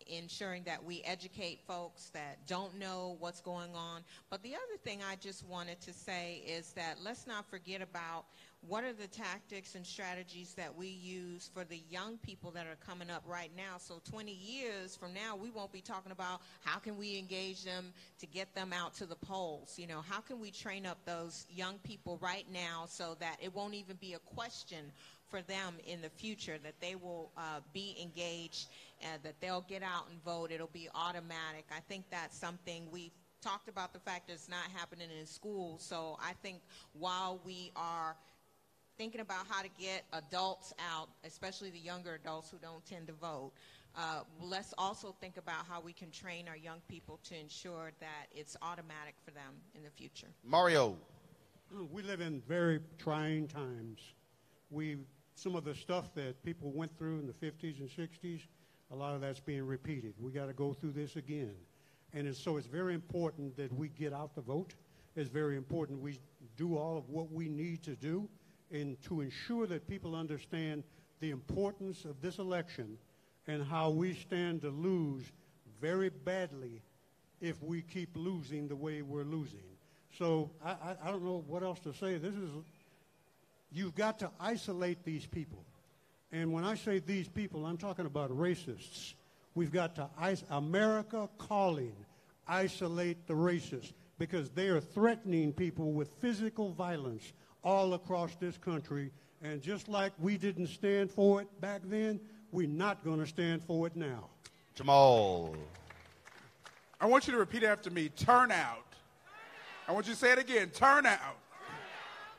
ensuring that we educate folks that don't know what's going on. But the other thing I just wanted to say is that let's not forget about what are the tactics and strategies that we use for the young people that are coming up right now. So 20 years from now, we won't be talking about how can we engage them to get them out to the polls. How can we train up those young people right now so that it won't even be a question for them in the future, that they will be engaged, that they'll get out and vote. It'll be automatic. I think that's something we talked about, the fact that it's not happening in schools. So I think while we are thinking about how to get adults out, especially the younger adults who don't tend to vote, let's also think about how we can train our young people to ensure that it's automatic for them in the future. Mario. We live in very trying times. Some of the stuff that people went through in the 50s and 60s, a lot of that's being repeated. We got to go through this again. And so it's very important that we get out the vote. It's very important we do all of what we need to do and to ensure that people understand the importance of this election and how we stand to lose very badly if we keep losing the way we're losing. So I don't know what else to say. You've got to isolate these people. And when I say these people, I'm talking about racists. We've got to, America calling, isolate the racists, because they are threatening people with physical violence all across this country. And just like we didn't stand for it back then, we're not going to stand for it now. Jamal. I want you to repeat after me, turn out. I want you to say it again, turn out.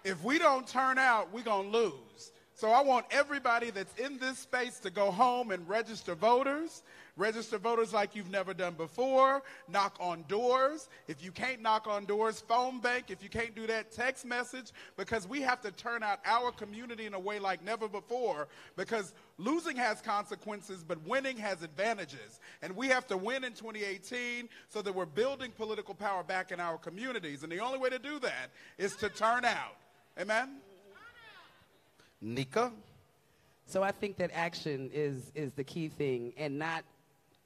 If we don't turn out, we're going to lose. So I want everybody that's in this space to go home and register voters. Register voters like you've never done before. Knock on doors. If you can't knock on doors, phone bank. If you can't do that, text message. Because we have to turn out our community in a way like never before. Because losing has consequences, but winning has advantages. And we have to win in 2018 so that we're building political power back in our communities. And the only way to do that is to turn out. Amen? Nika? So I think that action is the key thing, and not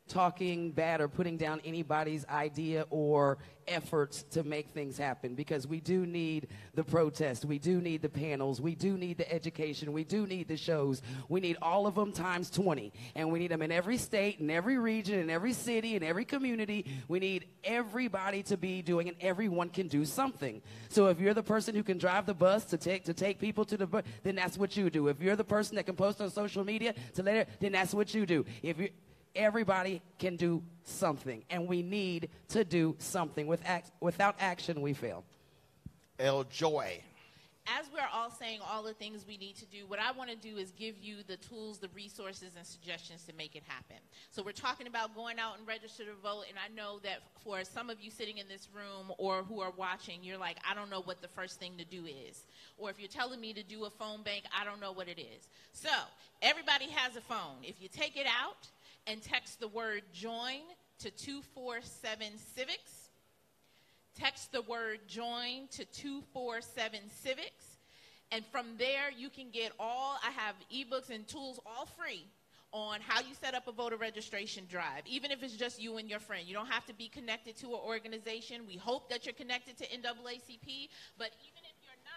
talking bad or putting down anybody's idea or efforts to make things happen, because we do need the protest, we do need the panels, we do need the education, we do need the shows. We need all of them times 20, and we need them in every state, in every region, in every city, in every community. We need everybody to be doing, and everyone can do something. So if you're the person who can drive the bus to take people to the bus, then that's what you do. If you're the person that can post on social media then that's what you do. Everybody can do something, and we need to do something. Without action, we fail. El Joy. As we're all saying all the things we need to do, what I want to do is give you the tools, the resources, and suggestions to make it happen. So we're talking about going out and register to vote, and I know that for some of you sitting in this room or who are watching, you're like, I don't know what the first thing to do is. Or if you're telling me to do a phone bank, I don't know what it is. So everybody has a phone. If you take it out and text the word join to 247-CIVICS. Text the word join to 247-CIVICS. And from there, you can get I have ebooks and tools all free on how you set up a voter registration drive, even if it's just you and your friend. You don't have to be connected to an organization. We hope that you're connected to NAACP, but even if you're not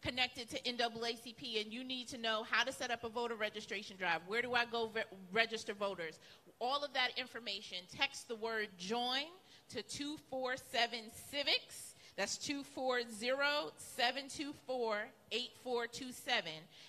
connected to NAACP and you need to know how to set up a voter registration drive, where do I go register voters, all of that information, text the word join to 247-CIVICS. That's 240-724-8427.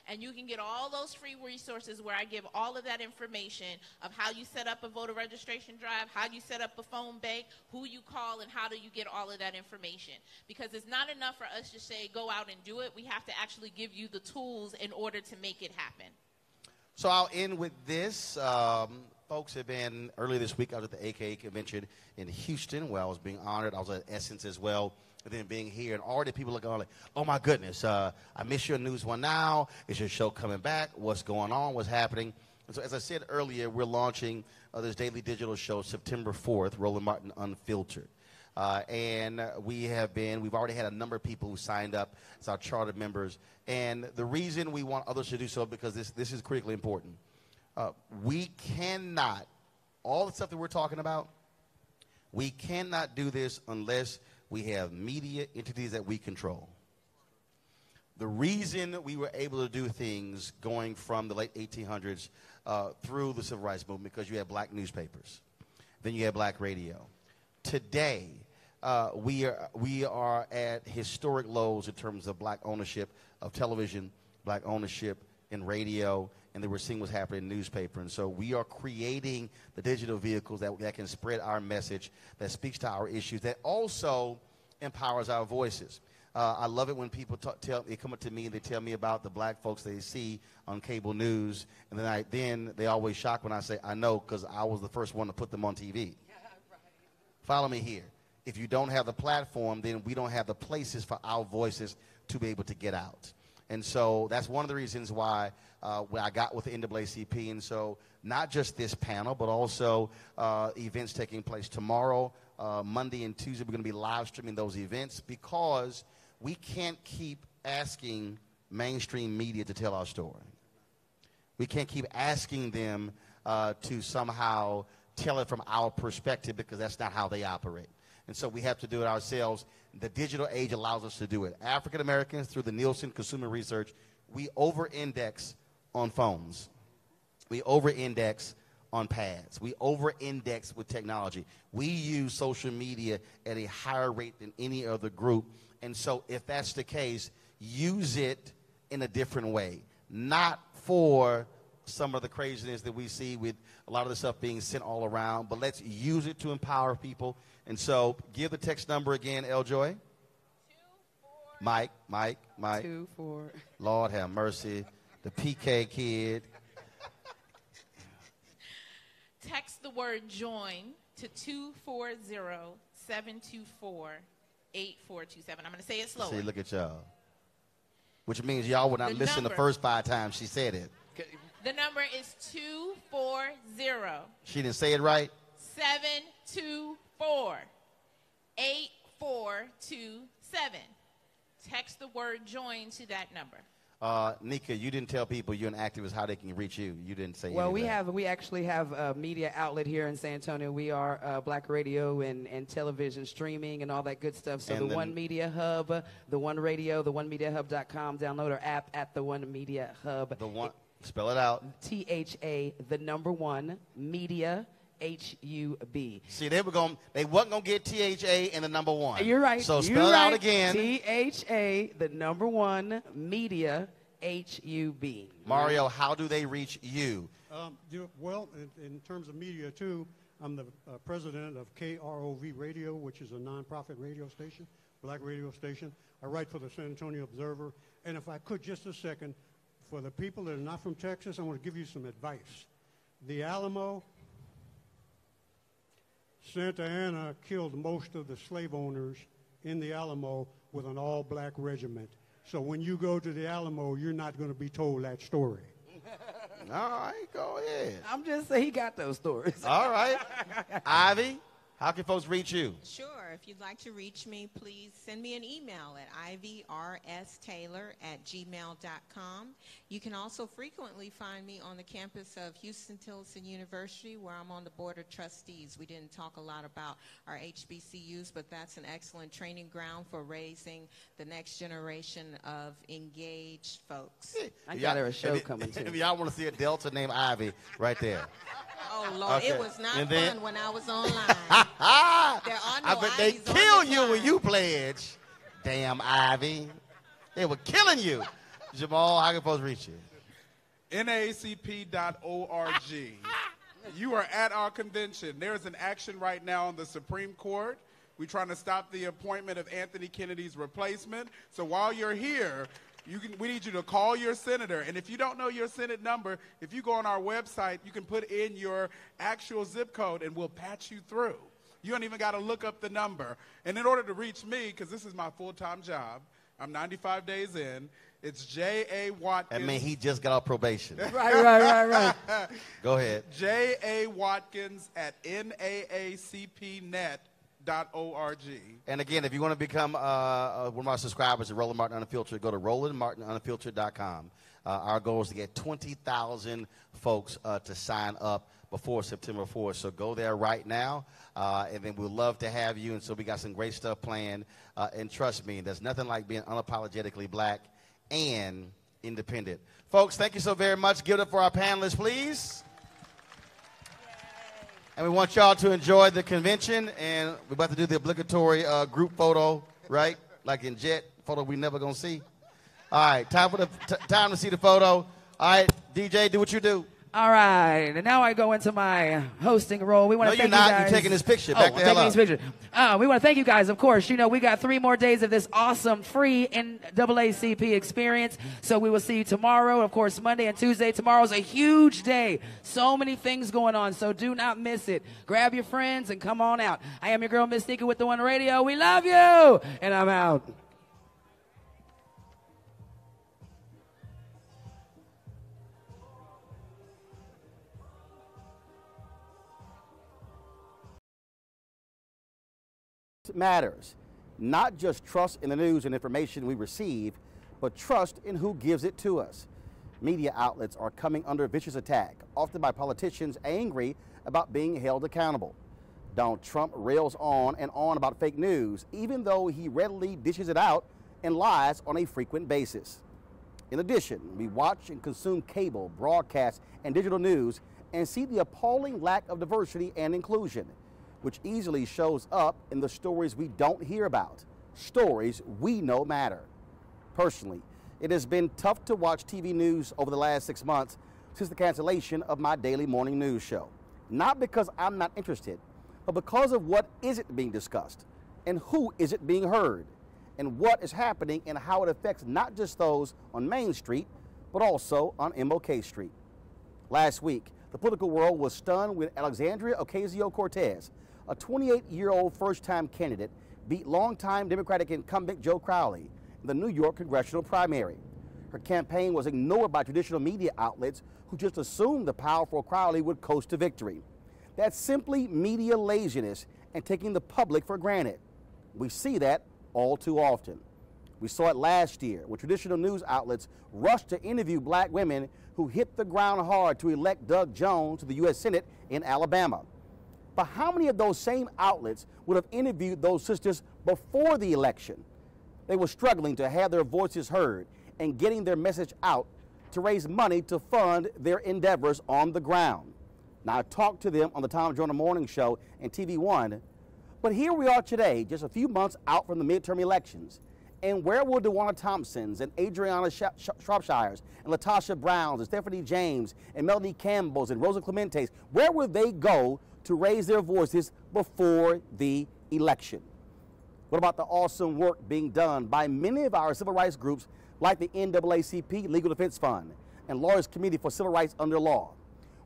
And you can get all those free resources where I give all of that information of how you set up a voter registration drive, how you set up a phone bank, who you call, and how do you get all of that information. Because it's not enough for us to say, go out and do it. We have to actually give you the tools in order to make it happen. So I'll end with this. Folks have been, earlier this week, I was at the AKA convention in Houston where I was being honored. I was at Essence as well. And then being here, and already people looking like, oh my goodness, I miss your News One Now. Is your show coming back? What's going on? What's happening? And so as I said earlier, we're launching this daily digital show September 4th, Roland Martin Unfiltered. And we've already had a number of people who signed up as our charter members. And the reason we want others to do so, because this is critically important. We cannot, all the stuff that we're talking about, we cannot do this unless we have media entities that we control. The reason we were able to do things going from the late 1800s through the Civil Rights Movement, because you had black newspapers, then you had black radio. Today, we are at historic lows in terms of black ownership of television, black ownership in radio, and then we're seeing what's happening in newspaper. And so we are creating the digital vehicles that can spread our message, that speaks to our issues, that also empowers our voices. I love it when people they come up to me and they tell me about the black folks they see on cable news, and then they always shock when I say, I know, because I was the first one to put them on TV. Yeah, right. Follow me here. If you don't have the platform, then we don't have the places for our voices to be able to get out. And so that's one of the reasons why when I got with the NAACP. And so not just this panel, but also events taking place tomorrow, Monday and Tuesday. We're going to be live streaming those events, because we can't keep asking mainstream media to tell our story. We can't keep asking them to somehow tell it from our perspective because that's not how they operate. And so we have to do it ourselves. The digital age allows us to do it. African Americans, through the Nielsen Consumer Research, we over-index on phones. We over-index on pads. We over-index with technology. We use social media at a higher rate than any other group. And so if that's the case, use it in a different way. Not for some of the craziness that we see with a lot of the stuff being sent all around, but let's use it to empower people. And so give the text number again, Eljoy. 24. Mike. 24. Lord have mercy. The PK kid. Text the word join to 240-724-8427. I'm going to say it slower. See, look at y'all. Which means y'all would not listen the first 5 times she said it. The number is 240. She didn't say it right? 724-8427. Text the word join to that number. Nika, you didn't tell people you're an activist how they can reach you. You didn't say Well, any of that. we actually have a media outlet here in San Antonio. We are Black radio and television streaming and all that good stuff. So And the One Media Hub, the One Radio, the OneMediaHub.com. Download our app at the One Media Hub. The one, spell it out. THA, the number 1, Media, HUB. See, they wasn't gonna get THA and the number 1. You're right. So You're spell it out right. again. THA, the number 1, Media, HUB. Mario, how do they reach you? Well, in terms of media, too, I'm the president of KROV Radio, which is a nonprofit radio station, black radio station. I write for the San Antonio Observer. And if I could, just a second, for the people that are not from Texas, I want to give you some advice. The Alamo, Santa Anna killed most of the slave owners in the Alamo with an all-black regiment. So when you go to the Alamo, you're not going to be told that story. All right, go ahead. I'm just saying he got those stories. All right. Ivy, how can folks reach you? Sure. If you'd like to reach me, please send me an email at ivyRstaylor@gmail.com. You can also frequently find me on the campus of Houston-Tillotson University, where I'm on the board of trustees. We didn't talk a lot about our HBCUs, but that's an excellent training ground for raising the next generation of engaged folks. I got her a show coming, too. If y'all want to see a Delta named Ivy, right there. Oh, Lord, Okay. it was not And then- fun when I was online. There are no I bet they Ivies on kill this you when line. you pledge. Damn Ivy. They were killing you. Jamal, how can folks reach you? NAACP.org. You are at our convention. There's an action right now on the Supreme Court. We're trying to stop the appointment of Anthony Kennedy's replacement. So while you're here, we need you to call your senator. And if you don't know your Senate number, if you go on our website, you can put in your actual zip code and we'll patch you through. You don't even got to look up the number. And in order to reach me, because this is my full-time job, I'm 95 days in, it's J.A. Watkins. I mean, he just got off probation. Right. Go ahead. J.A. Watkins at NAACPnet.org. And again, if you want to become one of our subscribers at Roland Martin Unfiltered, go to RolandMartinUnfiltered.com. Our goal is to get 20,000 folks to sign up before September 4th. So go there right now, and then we'd love to have you. And so we got some great stuff planned. And trust me, there's nothing like being unapologetically black and independent. Folks, thank you so very much. Give it up for our panelists, please. And we want y'all to enjoy the convention. And we're about to do the obligatory group photo, right? Like in Jet, photo we never going to see. All right, time to see the photo. All right, DJ, do what you do. All right, and now I go into my hosting role. We want to No, you're thank you not. guys. You're taking this picture. Oh, Back I'm the hell taking up. this picture. We want to thank you guys, of course. You know, we got 3 more days of this awesome free NAACP experience. So we will see you tomorrow, of course, Monday and Tuesday. Tomorrow's a huge day. So many things going on, so do not miss it. Grab your friends and come on out. I am your girl, Miss Nika, with the One Radio. We love you, and I'm out. Matters. Not just trust in the news and information we receive, but trust in who gives it to us. Media outlets are coming under vicious attack, often by politicians angry about being held accountable. Donald Trump rails on and on about fake news, even though he readily dishes it out and lies on a frequent basis. In addition, we watch and consume cable, broadcast, and digital news and see the appalling lack of diversity and inclusion, which easily shows up in the stories we don't hear about, stories we know matter. Personally, it has been tough to watch TV news over the last 6 months since the cancellation of my daily morning news show. Not because I'm not interested, but because of what isn't being discussed and who isn't being heard and what is happening and how it affects not just those on Main Street, but also on MLK Street. Last week, the political world was stunned when Alexandria Ocasio-Cortez, a 28-year-old first-time candidate, beat longtime Democratic incumbent Joe Crowley in the New York congressional primary. Her campaign was ignored by traditional media outlets who just assumed the powerful Crowley would coast to victory. That's simply media laziness and taking the public for granted. We see that all too often. We saw it last year when traditional news outlets rushed to interview black women who hit the ground hard to elect Doug Jones to the U.S. Senate in Alabama. But how many of those same outlets would have interviewed those sisters before the election? They were struggling to have their voices heard and getting their message out to raise money to fund their endeavors on the ground. Now, I talked to them on the Tom Joyner Morning Show and TV One, but here we are today, just a few months out from the midterm elections. And where will DeWanna Thompsons and Adriana Shropshires and Latasha Browns and Stephanie James and Melanie Campbells and Rosa Clementes, where will they go to raise their voices before the election? What about the awesome work being done by many of our civil rights groups like the NAACP Legal Defense Fund and Lawyers Committee for Civil Rights Under Law?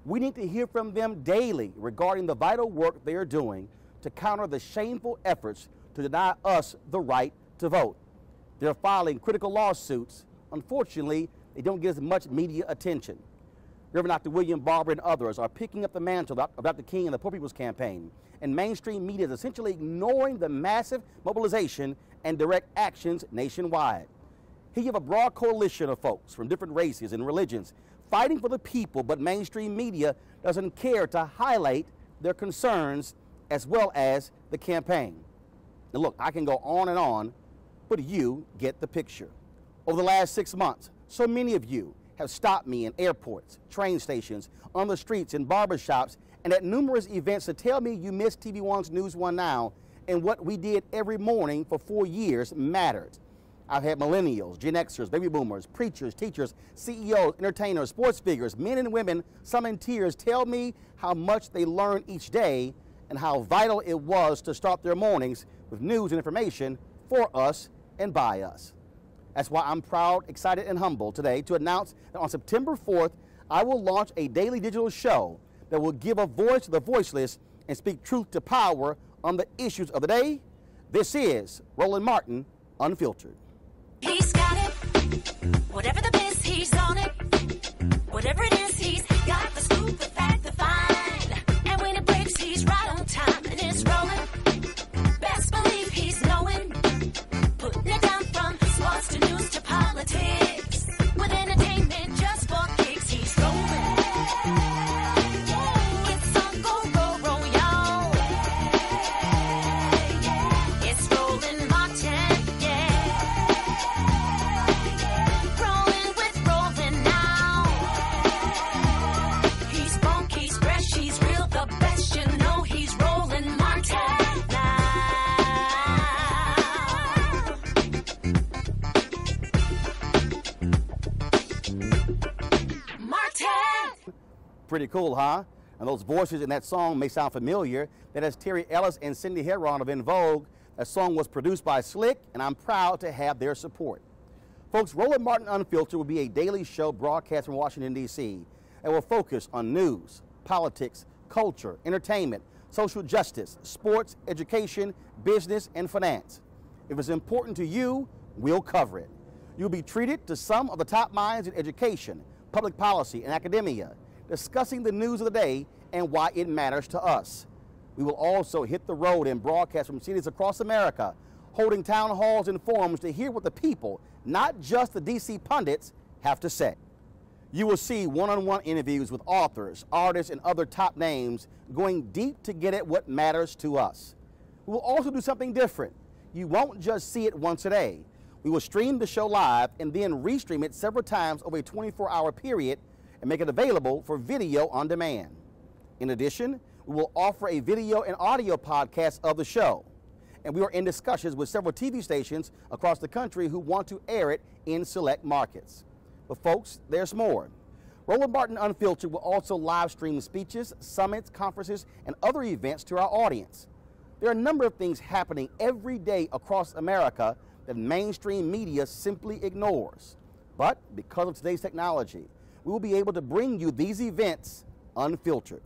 We need to hear from them daily regarding the vital work they are doing to counter the shameful efforts to deny us the right to vote. They're filing critical lawsuits. Unfortunately, they don't get as much media attention. Reverend Dr. William Barber and others are picking up the mantle of Dr. King and the Poor People's Campaign, and mainstream media is essentially ignoring the massive mobilization and direct actions nationwide. Here you have a broad coalition of folks from different races and religions fighting for the people, but mainstream media doesn't care to highlight their concerns as well as the campaign. Now look, I can go on, but you get the picture. Over the last 6 months, so many of you have stopped me in airports, train stations, on the streets, in barbershops, and at numerous events to tell me you missed TV One's News One Now and what we did every morning for 4 years mattered. I've had millennials, Gen Xers, baby boomers, preachers, teachers, CEOs, entertainers, sports figures, men and women, some in tears, tell me how much they learn each day and how vital it was to start their mornings with news and information for us and by us. That's why I'm proud, excited, and humbled today to announce that on September 4th, I will launch a daily digital show that will give a voice to the voiceless and speak truth to power on the issues of the day. This is Roland Martin, Unfiltered. He's got it. Whatever the biz, he's on it. Whatever it is, he's got the scoop, the fact, the find. And when it breaks, he's right on time. And it's rolling. Best believe he's knowing. Putting it down from sports to news to politics. With entertainment just for kicks, he's rolling. It's on go, y'all. It's Roland Martin, rolling with Roland now. He's funky, he's fresh, he's real, the best, you know he's Roland Martin now. Martin! Pretty cool, huh? And those voices in that song may sound familiar. That is Terry Ellis and Cindy Heron of En Vogue. That song was produced by Slick, and I'm proud to have their support. Folks, Roland Martin Unfiltered will be a daily show broadcast from Washington, D.C. and will focus on news, politics, culture, entertainment, social justice, sports, education, business, and finance. If it's important to you, we'll cover it. You'll be treated to some of the top minds in education, public policy, and academia, discussing the news of the day and why it matters to us. We will also hit the road and broadcast from cities across America, holding town halls and forums to hear what the people, not just the D.C. pundits, have to say. You will see one-on-one interviews with authors, artists, and other top names going deep to get at what matters to us. We will also do something different. You won't just see it once a day. We will stream the show live and then restream it several times over a 24-hour period and make it available for video on demand. In addition, we will offer a video and audio podcast of the show. And we are in discussions with several TV stations across the country who want to air it in select markets. But folks, there's more. Roland Martin Unfiltered will also live stream speeches, summits, conferences, and other events to our audience. There are a number of things happening every day across America that mainstream media simply ignores. But because of today's technology, we will be able to bring you these events unfiltered.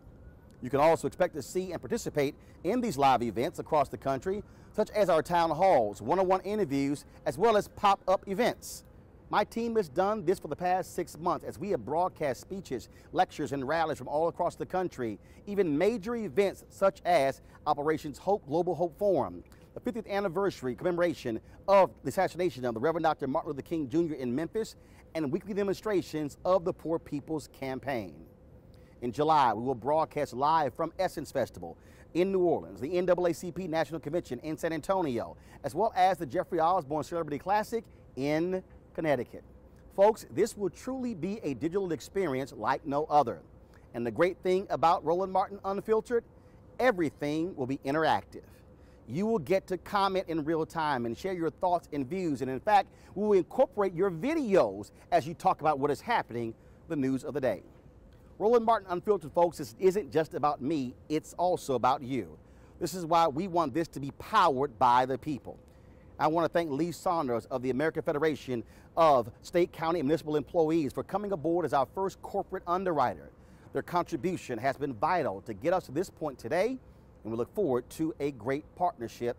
You can also expect to see and participate in these live events across the country, such as our town halls, one-on-one interviews, as well as pop-up events. My team has done this for the past 6 months as we have broadcast speeches, lectures, and rallies from all across the country, even major events such as Operations Hope Global Hope Forum, the 50th anniversary commemoration of the assassination of the Reverend Dr. Martin Luther King Jr. in Memphis, and weekly demonstrations of the Poor People's Campaign. In July, we will broadcast live from Essence Festival in New Orleans, the NAACP National Convention in San Antonio, as well as the Jeffrey Osborne Celebrity Classic in Connecticut. Folks, this will truly be a digital experience like no other. And the great thing about Roland Martin Unfiltered, everything will be interactive. You will get to comment in real time and share your thoughts and views. And in fact, we will incorporate your videos as you talk about what is happening, the news of the day. Roland Martin Unfiltered, folks, this isn't just about me, it's also about you. This is why we want this to be powered by the people. I want to thank Lee Saunders of the American Federation of State, County, and Municipal Employees for coming aboard as our first corporate underwriter. Their contribution has been vital to get us to this point today, and we look forward to a great partnership.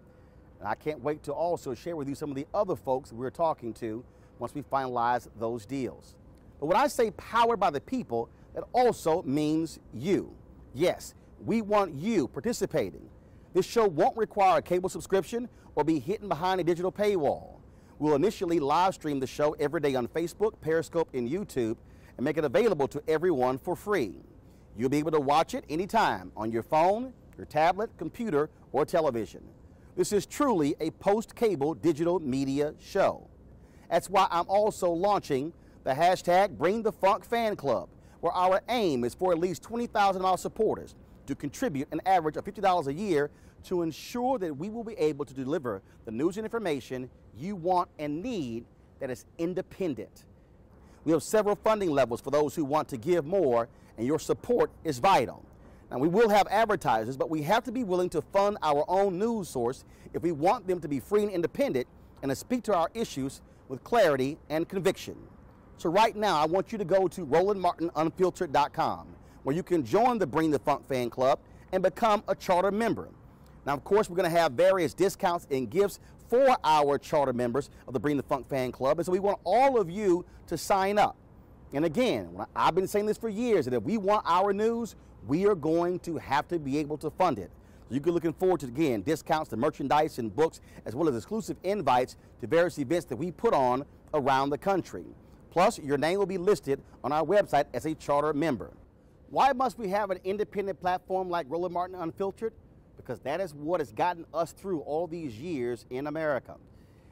And I can't wait to also share with you some of the other folks we're talking to once we finalize those deals. But when I say powered by the people, that also means you. Yes, we want you participating. This show won't require a cable subscription or be hidden behind a digital paywall. We'll initially live stream the show every day on Facebook, Periscope, and YouTube and make it available to everyone for free. You'll be able to watch it anytime on your phone, your tablet, computer, or television. This is truly a post-cable digital media show. That's why I'm also launching the hashtag Bring the Funk Fan Club, where our aim is for at least 20,000 of our supporters to contribute an average of $50 a year to ensure that we will be able to deliver the news and information you want and need that is independent. We have several funding levels for those who want to give more, and your support is vital. Now, we will have advertisers, but we have to be willing to fund our own news source if we want them to be free and independent and to speak to our issues with clarity and conviction. So right now, I want you to go to RolandMartinUnfiltered.com, where you can join the Bring the Funk Fan Club and become a charter member. Now, of course, we're going to have various discounts and gifts for our charter members of the Bring the Funk Fan Club, and so we want all of you to sign up. And again, I've been saying this for years, that if we want our news, we are going to have to be able to fund it. So you can looking forward to, again, discounts to merchandise and books, as well as exclusive invites to various events that we put on around the country. Plus, your name will be listed on our website as a charter member. Why must we have an independent platform like Roland Martin Unfiltered? Because that is what has gotten us through all these years in America.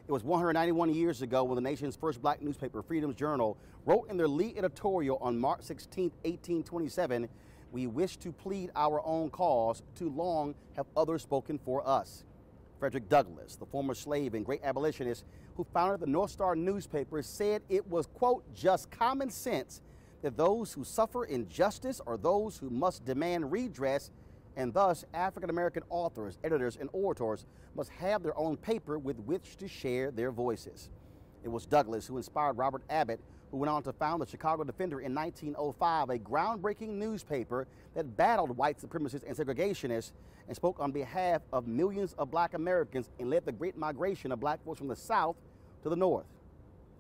It was 191 years ago when the nation's first black newspaper, Freedom's Journal, wrote in their lead editorial on March 16, 1827, "We wish to plead our own cause, too long have others spoken for us." Frederick Douglass, the former slave and great abolitionist who founded the North Star newspaper, said it was, quote, "just common sense that those who suffer injustice are those who must demand redress, and thus African-American authors, editors, and orators must have their own paper with which to share their voices." It was Douglass who inspired Robert Abbott, who went on to found the Chicago Defender in 1905, a groundbreaking newspaper that battled white supremacists and segregationists and spoke on behalf of millions of black Americans and led the great migration of black folks from the South to the North.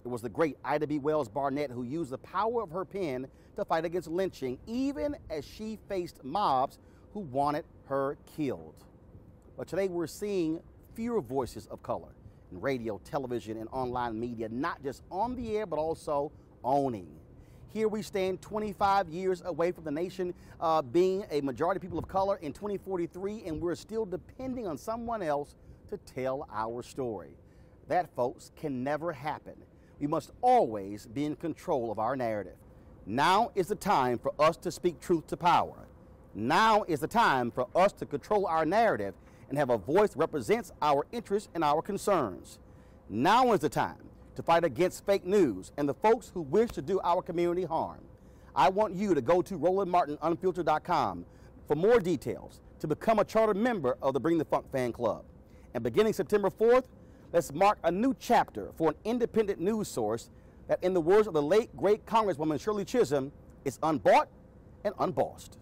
It was the great Ida B. Wells Barnett who used the power of her pen to fight against lynching, even as she faced mobs who wanted her killed. But today we're seeing fewer voices of color in radio, television, and online media, not just on the air, but also owning. Here we stand 25 years away from the nation being a majority people of color in 2043, and we're still depending on someone else to tell our story. That, folks, can never happen. We must always be in control of our narrative. Now is the time for us to speak truth to power. Now is the time for us to control our narrative and have a voice that represents our interests and our concerns. Now is the time to fight against fake news and the folks who wish to do our community harm. I want you to go to RolandMartinUnfiltered.com for more details to become a charter member of the Bring the Funk Fan Club. And beginning September 4th, let's mark a new chapter for an independent news source that, in the words of the late, great Congresswoman Shirley Chisholm, is unbought and unbossed.